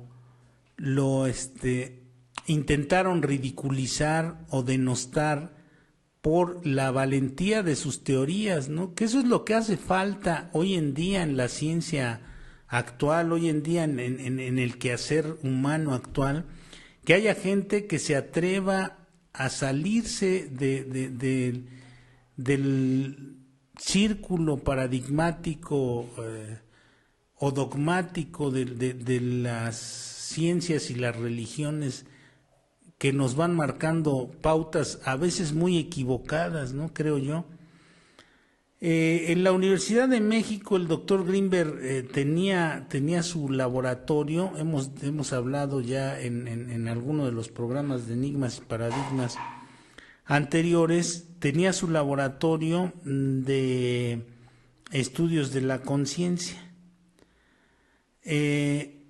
intentaron ridiculizar o denostar por la valentía de sus teorías, ¿no? Que eso es lo que hace falta hoy en día en la ciencia actual, hoy en día en el quehacer humano actual, que haya gente que se atreva a salirse del círculo paradigmático o dogmático de las ciencias y las religiones que nos van marcando pautas a veces muy equivocadas, ¿no? Creo yo. En la Universidad de México el doctor Grinberg tenía su laboratorio, hemos hablado ya en alguno de los programas de Enigmas y Paradigmas anteriores, tenía su laboratorio de estudios de la conciencia. Él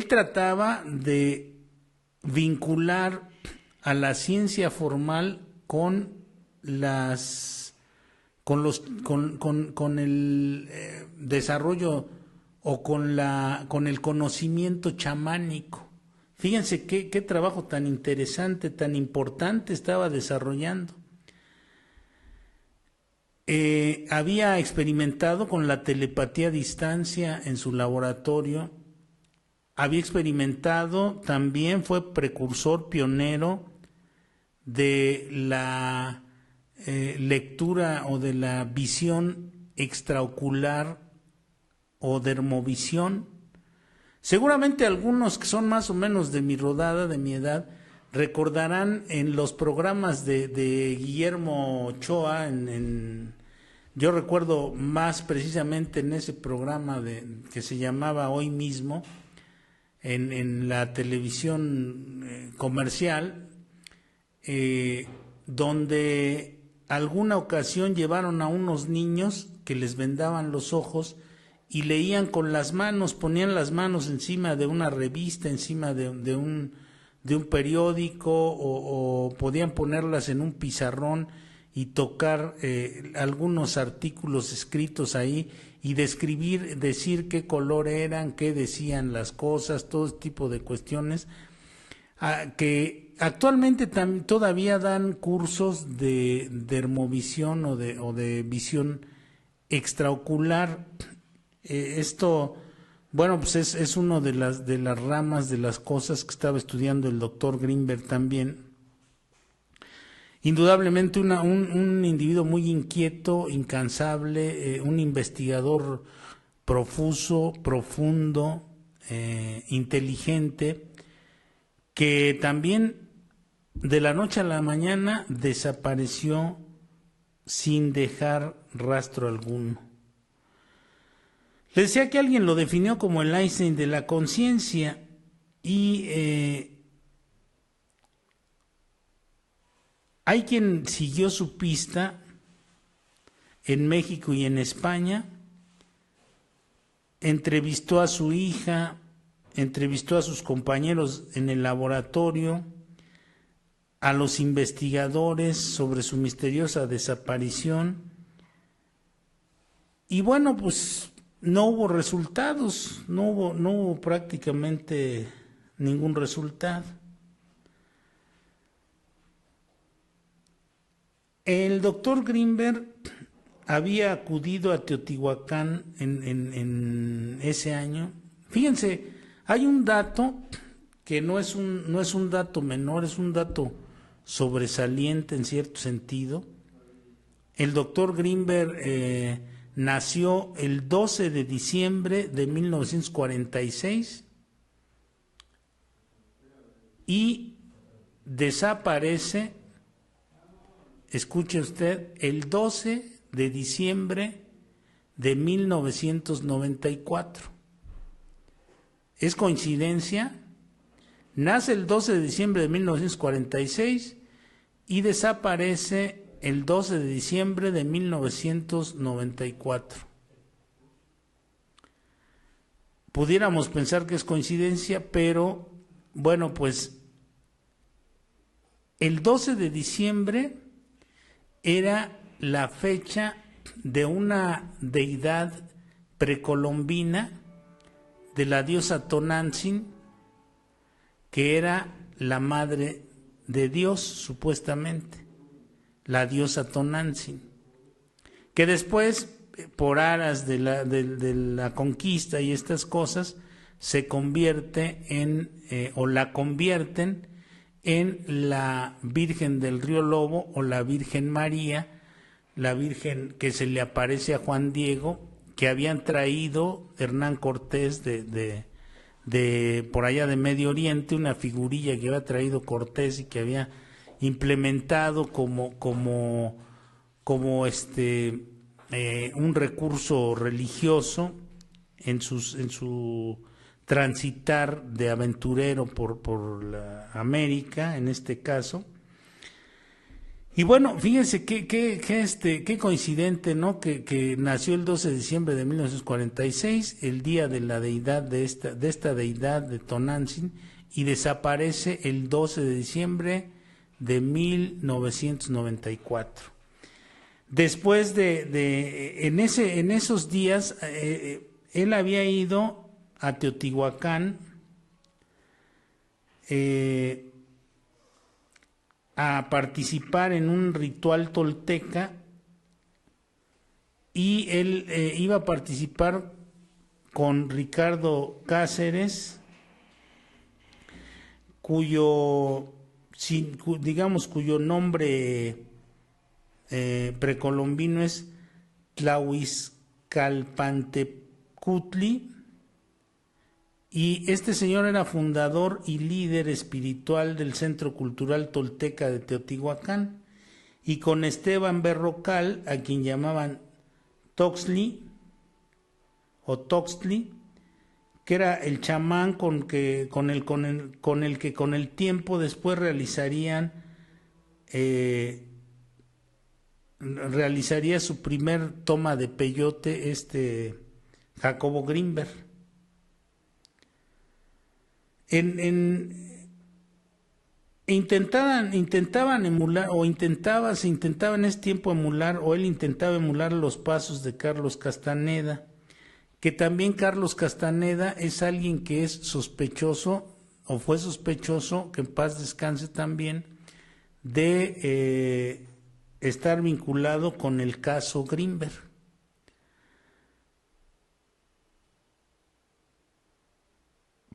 trataba de vincular a la ciencia formal con el desarrollo o con el conocimiento chamánico. Fíjense qué trabajo tan interesante, tan importante estaba desarrollando. Había experimentado con la telepatía a distancia en su laboratorio. Había experimentado, también fue precursor, pionero de la lectura o de la visión extraocular o dermovisión. Seguramente algunos que son más o menos de mi rodada, de mi edad, recordarán en los programas de Guillermo Ochoa, yo recuerdo más precisamente en ese programa que se llamaba Hoy Mismo, en la televisión comercial, donde alguna ocasión llevaron a unos niños que les vendaban los ojos y leían con las manos, ponían las manos encima de una revista, encima de un periódico, o podían ponerlas en un pizarrón y tocar algunos artículos escritos ahí y decir qué color eran, qué decían las cosas, todo tipo de cuestiones, que actualmente todavía dan cursos de dermovisión o de visión extraocular. Esto, bueno, pues es uno de las ramas de las cosas que estaba estudiando el doctor Grinberg también. Indudablemente un individuo muy inquieto, incansable, un investigador profuso, profundo, inteligente, que también de la noche a la mañana desapareció sin dejar rastro alguno. Le decía que alguien lo definió como el Einstein de la conciencia, y hay quien siguió su pista en México y en España, entrevistó a su hija, entrevistó a sus compañeros en el laboratorio, a los investigadores sobre su misteriosa desaparición, y bueno, pues no hubo resultados, no hubo prácticamente ningún resultado. El doctor Grinberg había acudido a Teotihuacán en ese año. Fíjense, hay un dato que no es un dato menor, es un dato sobresaliente en cierto sentido. El doctor Grinberg nació el 12 de diciembre de 1946 y desaparece, escuche usted, el 12 de diciembre de 1994. ¿Es coincidencia? Nace el 12 de diciembre de 1946 y desaparece el 12 de diciembre de 1994. Pudiéramos pensar que es coincidencia, pero bueno, pues el 12 de diciembre era la fecha de una deidad precolombina, de la diosa Tonantzin, que era la madre de Dios, supuestamente, la diosa Tonantzin, que después, por aras de la conquista y estas cosas, se convierte la convierten en la Virgen del Río Lobo o la Virgen María, la Virgen que se le aparece a Juan Diego que habían traído Hernán Cortés de por allá de Medio Oriente, una figurilla que había traído Cortés y que había implementado como un recurso religioso en su transitar de aventurero por la América, en este caso. Y bueno, fíjense qué coincidente, ¿no? Que nació el 12 de diciembre de 1946, el día de la deidad de esta deidad de Tonantzin, y desaparece el 12 de diciembre de 1994. Después en esos días, él había ido a Teotihuacán a participar en un ritual tolteca, y él iba a participar con Ricardo Cáceres, cuyo nombre precolombino es Tlahuizcalpantecutli, y este señor era fundador y líder espiritual del Centro Cultural Tolteca de Teotihuacán, y con Esteban Berrocal, a quien llamaban Toxtli, que era el chamán con el que con el tiempo después realizaría su primer toma de peyote, Jacobo Grinberg. Intentaban emular, se intentaba en ese tiempo emular, o él intentaba emular los pasos de Carlos Castaneda, que también Carlos Castaneda es alguien que es sospechoso, o fue sospechoso, que en paz descanse también, de estar vinculado con el caso Grinberg.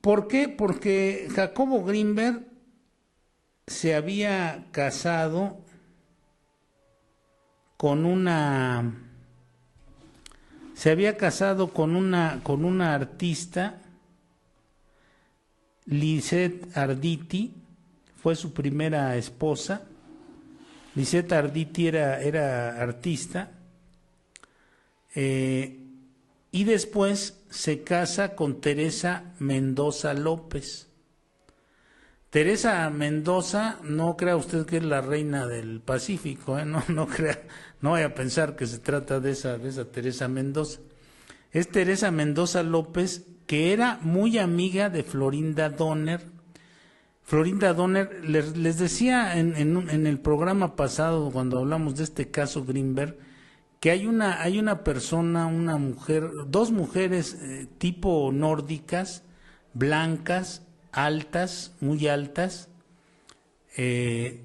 ¿Por qué? Porque Jacobo Grinberg se había casado con una artista, Lisette Arditi, fue su primera esposa. Lisette Arditi era artista, y después se casa con Teresa Mendoza López. Teresa Mendoza, no crea usted que es la reina del Pacífico, no vaya a pensar que se trata de esa Teresa Mendoza. Es Teresa Mendoza López, que era muy amiga de Florinda Donner. Florinda Donner, les decía en el programa pasado, cuando hablamos de este caso Grinberg, que hay una persona, una mujer, dos mujeres tipo nórdicas, blancas, altas, muy altas, que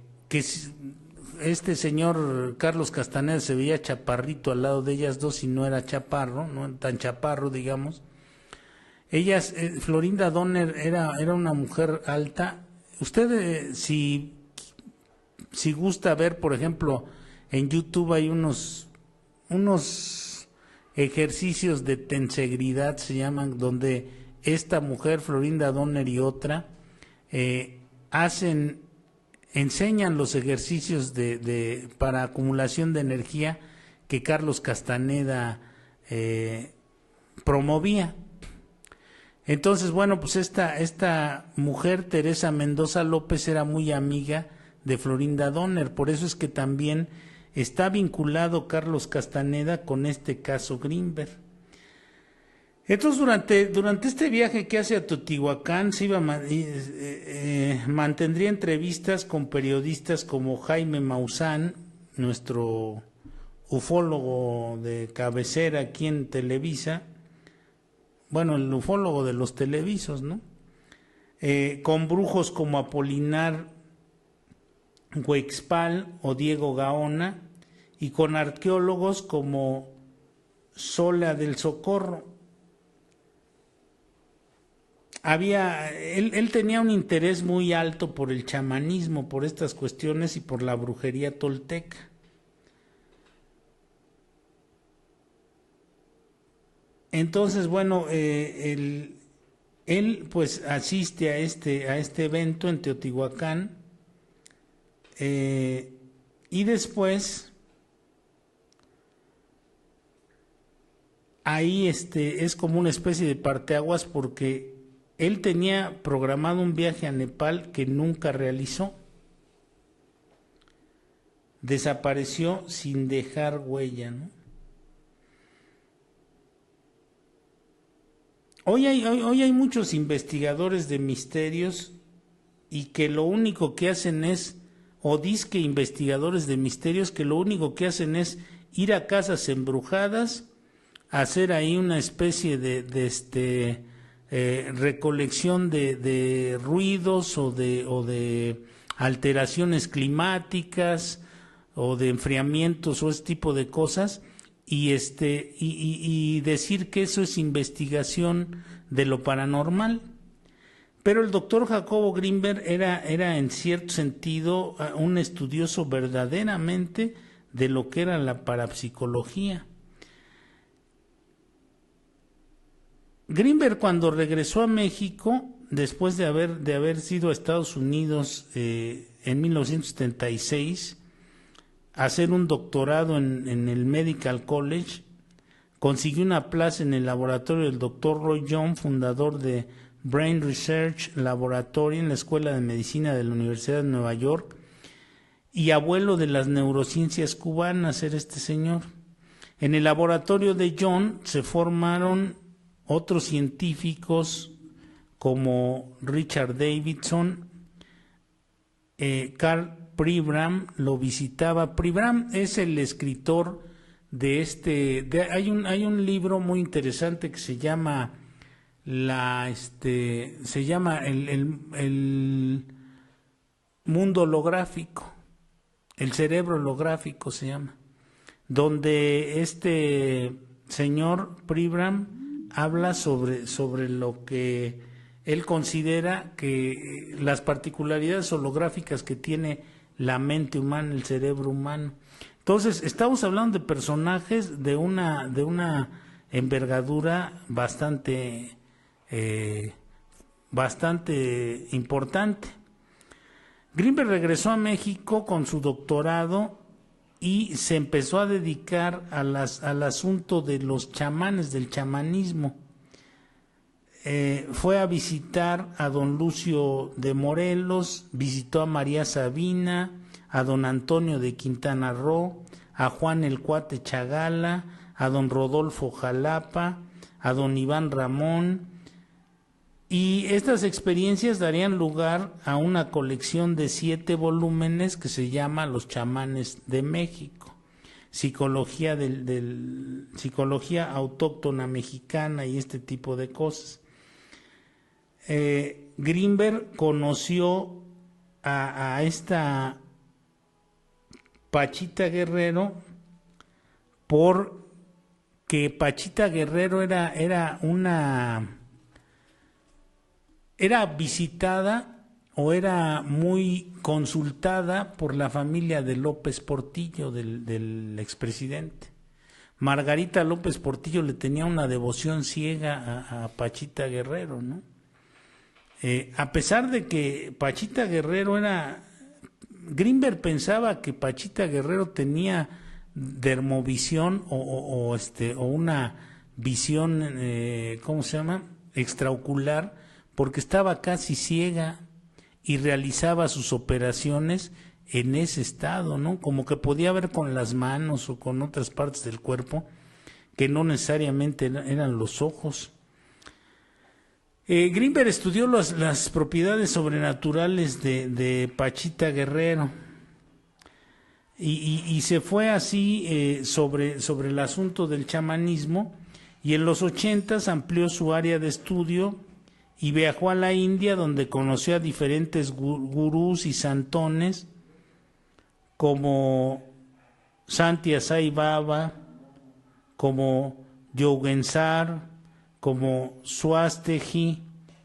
este señor Carlos Castaneda se veía chaparrito al lado de ellas dos, y no era chaparro, no tan chaparro, digamos. Ellas, Florinda Donner era una mujer alta. Usted, si gusta ver, por ejemplo, en YouTube hay unos ejercicios de tensegridad, se llaman, donde esta mujer, Florinda Donner, y otra, enseñan los ejercicios para acumulación de energía que Carlos Castaneda promovía. Entonces, bueno, pues esta mujer, Teresa Mendoza López, era muy amiga de Florinda Donner, por eso es que también está vinculado Carlos Castaneda con este caso Grinberg. Entonces, durante este viaje que hace a Teotihuacán, mantendría entrevistas con periodistas como Jaime Maussan, nuestro ufólogo de cabecera aquí en Televisa, bueno, el ufólogo de los televisos, ¿no? Con brujos como Apolinar Huexpal o Diego Gaona, y con arqueólogos como Sola del Socorro. Él tenía un interés muy alto por el chamanismo, por estas cuestiones, y por la brujería tolteca. Entonces, bueno, él pues asiste a este evento en Teotihuacán, y después ahí es como una especie de parteaguas, porque él tenía programado un viaje a Nepal que nunca realizó. Desapareció sin dejar huella, ¿no? Hoy hay muchos investigadores de misterios y que lo único que hacen es, o disque investigadores de misterios, que lo único que hacen es ir a casas embrujadas, hacer ahí una especie de recolección de ruidos o de alteraciones climáticas o de enfriamientos o ese tipo de cosas, y decir que eso es investigación de lo paranormal. Pero el doctor Jacobo Grinberg era en cierto sentido un estudioso verdaderamente de lo que era la parapsicología. Grinberg, cuando regresó a México, después de haber sido a Estados Unidos en 1976, hacer un doctorado en el Medical College, consiguió una plaza en el laboratorio del Dr. Roy Young, fundador de Brain Research Laboratory en la Escuela de Medicina de la Universidad de Nueva York, y abuelo de las neurociencias cubanas era este señor. En el laboratorio de Young se formaron otros científicos como Richard Davidson, Carl Pribram lo visitaba. Pribram es el escritor hay un libro muy interesante que se llama el mundo holográfico, el cerebro holográfico se llama, donde este señor Pribram habla sobre lo que él considera que las particularidades holográficas que tiene la mente humana, el cerebro humano. Entonces, estamos hablando de personajes de una envergadura bastante importante. Grinberg regresó a México con su doctorado y se empezó a dedicar al asunto de los chamanes, del chamanismo. Fue a visitar a don Lucio de Morelos, visitó a María Sabina, a don Antonio de Quintana Roo, a Juan el Cuate Chagala, a don Rodolfo Jalapa, a don Iván Ramón, y estas experiencias darían lugar a una colección de 7 volúmenes que se llama Los Chamanes de México, psicología psicología autóctona mexicana y este tipo de cosas. Grinberg conoció a esta Pachita Guerrero porque Pachita Guerrero era visitada o era muy consultada por la familia de López Portillo, del expresidente. Margarita López Portillo le tenía una devoción ciega a Pachita Guerrero, ¿no? A pesar de que Pachita Guerrero Grinberg pensaba que Pachita Guerrero tenía dermovisión o una visión, ¿cómo se llama?, extraocular, porque estaba casi ciega y realizaba sus operaciones en ese estado, ¿no? Como que podía ver con las manos o con otras partes del cuerpo que no necesariamente eran los ojos. Grinberg estudió las propiedades sobrenaturales de Pachita Guerrero y se fue así sobre el asunto del chamanismo, y en los 80s amplió su área de estudio y viajó a la India, donde conoció a diferentes gurús y santones como Santia Sai Baba, como Yogensar, como Swastiji,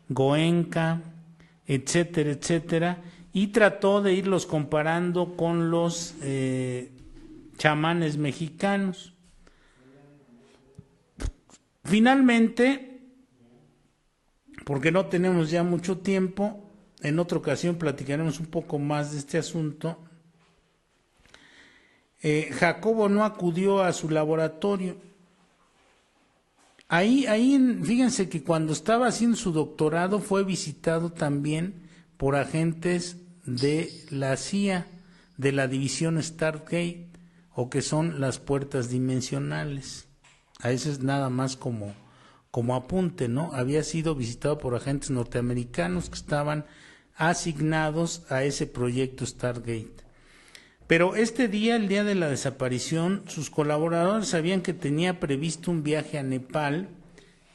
Goenka, etcétera, etcétera, y trató de irlos comparando con los chamanes mexicanos. finalmente, porque no tenemos ya mucho tiempo, en otra ocasión platicaremos un poco más de este asunto. Jacobo no acudió a su laboratorio. Ahí, fíjense que cuando estaba haciendo su doctorado fue visitado también por agentes de la CIA, de la división Stargate, o que son las puertas dimensionales. A eso es nada más como apunte, ¿no? Había sido visitado por agentes norteamericanos que estaban asignados a ese proyecto Stargate. Pero este día, el día de la desaparición, sus colaboradores sabían que tenía previsto un viaje a Nepal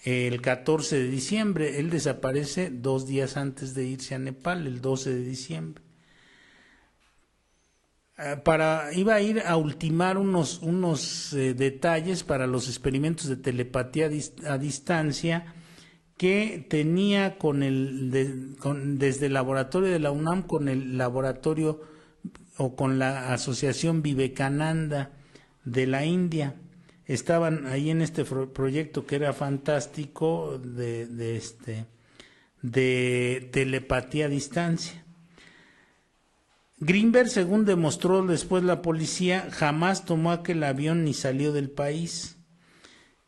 el 14 de diciembre. Él desaparece 2 días antes de irse a Nepal, el 12 de diciembre. Iba a ir a ultimar unos detalles para los experimentos de telepatía a distancia que tenía desde el laboratorio de la UNAM con el laboratorio o con la asociación Vivekananda de la India. Estaban ahí en este proyecto que era fantástico de telepatía a distancia. Greenberg, según demostró después la policía, jamás tomó aquel avión ni salió del país.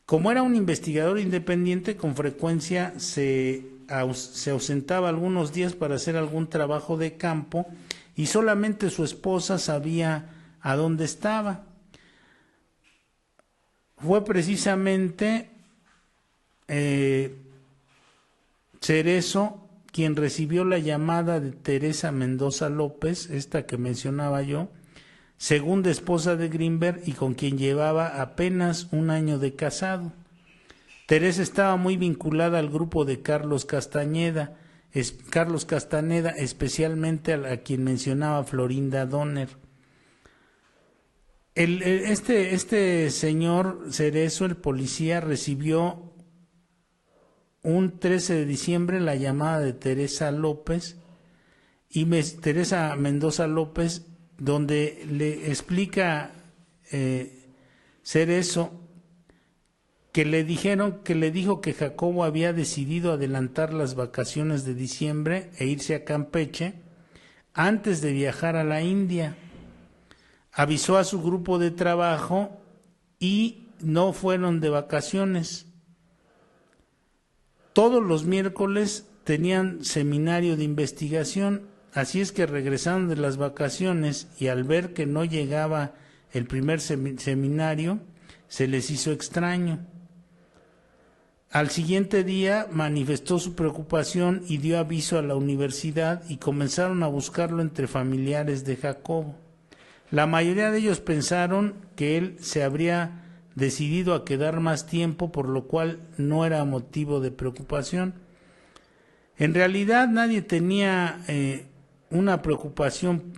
Como era un investigador independiente, con frecuencia se ausentaba algunos días para hacer algún trabajo de campo y solamente su esposa sabía a dónde estaba. Fue precisamente Cerezo quien recibió la llamada de Teresa Mendoza López, esta que mencionaba yo, segunda esposa de Greenberg y con quien llevaba apenas 1 año de casado. Teresa estaba muy vinculada al grupo de Carlos Castaneda, especialmente a quien mencionaba Florinda Donner. Este señor Cerezo, el policía, recibió un 13 de diciembre la llamada de Teresa Mendoza López, donde le explica Cerezo que le dijo que Jacobo había decidido adelantar las vacaciones de diciembre e irse a Campeche antes de viajar a la India. Avisó a su grupo de trabajo y no fueron de vacaciones. Todos los miércoles tenían seminario de investigación, así es que regresaron de las vacaciones y al ver que no llegaba el primer seminario, se les hizo extraño. Al siguiente día manifestó su preocupación y dio aviso a la universidad y comenzaron a buscarlo entre familiares de Jacobo. La mayoría de ellos pensaron que él se habría decidido a quedar más tiempo, por lo cual no era motivo de preocupación. En realidad nadie tenía una preocupación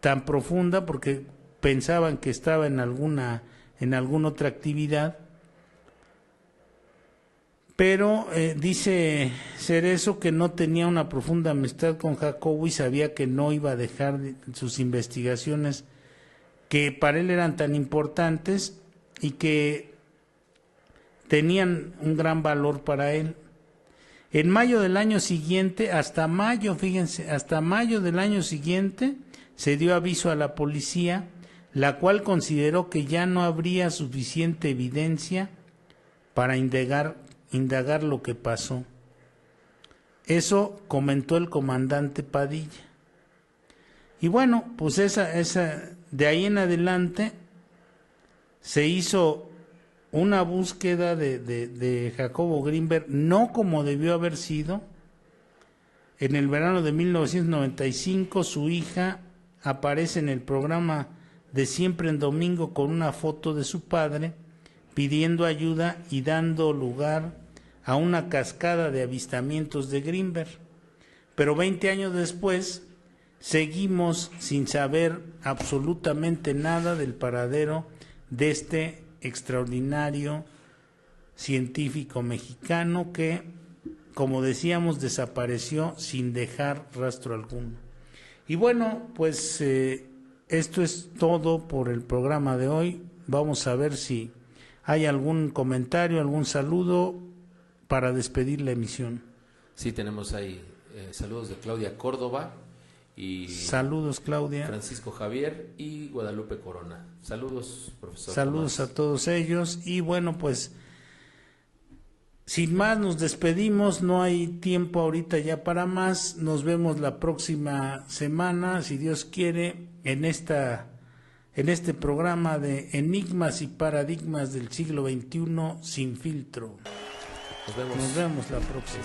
tan profunda porque pensaban que estaba en alguna otra actividad, pero dice Cerezo que no tenía una profunda amistad con Jacobo y sabía que no iba a dejar sus investigaciones que para él eran tan importantes y que tenían un gran valor para él. En mayo del año siguiente, hasta mayo del año siguiente, se dio aviso a la policía, la cual consideró que ya no habría suficiente evidencia para indagar lo que pasó. Eso comentó el comandante Padilla. Y bueno, pues de ahí en adelante se hizo una búsqueda de Jacobo Greenberg, no como debió haber sido. En el verano de 1995 su hija aparece en el programa de Siempre en Domingo con una foto de su padre pidiendo ayuda y dando lugar a una cascada de avistamientos de Greenberg. Pero 20 años después seguimos sin saber absolutamente nada del paradero de este extraordinario científico mexicano que, como decíamos, desapareció sin dejar rastro alguno. Y bueno, pues esto es todo por el programa de hoy. Vamos a ver si ¿Hay algún comentario, algún saludo para despedir la emisión? Sí, tenemos ahí saludos de Claudia Córdoba y saludos, Claudia. Francisco Javier y Guadalupe Corona. Saludos, profesor. Saludos Tomás. a todos ellos. Y bueno, pues sin más nos despedimos, no hay tiempo ahorita ya para más. Nos vemos la próxima semana, si Dios quiere, en este programa de Enigmas y Paradigmas del siglo XXI sin filtro. Nos vemos. Nos vemos la próxima.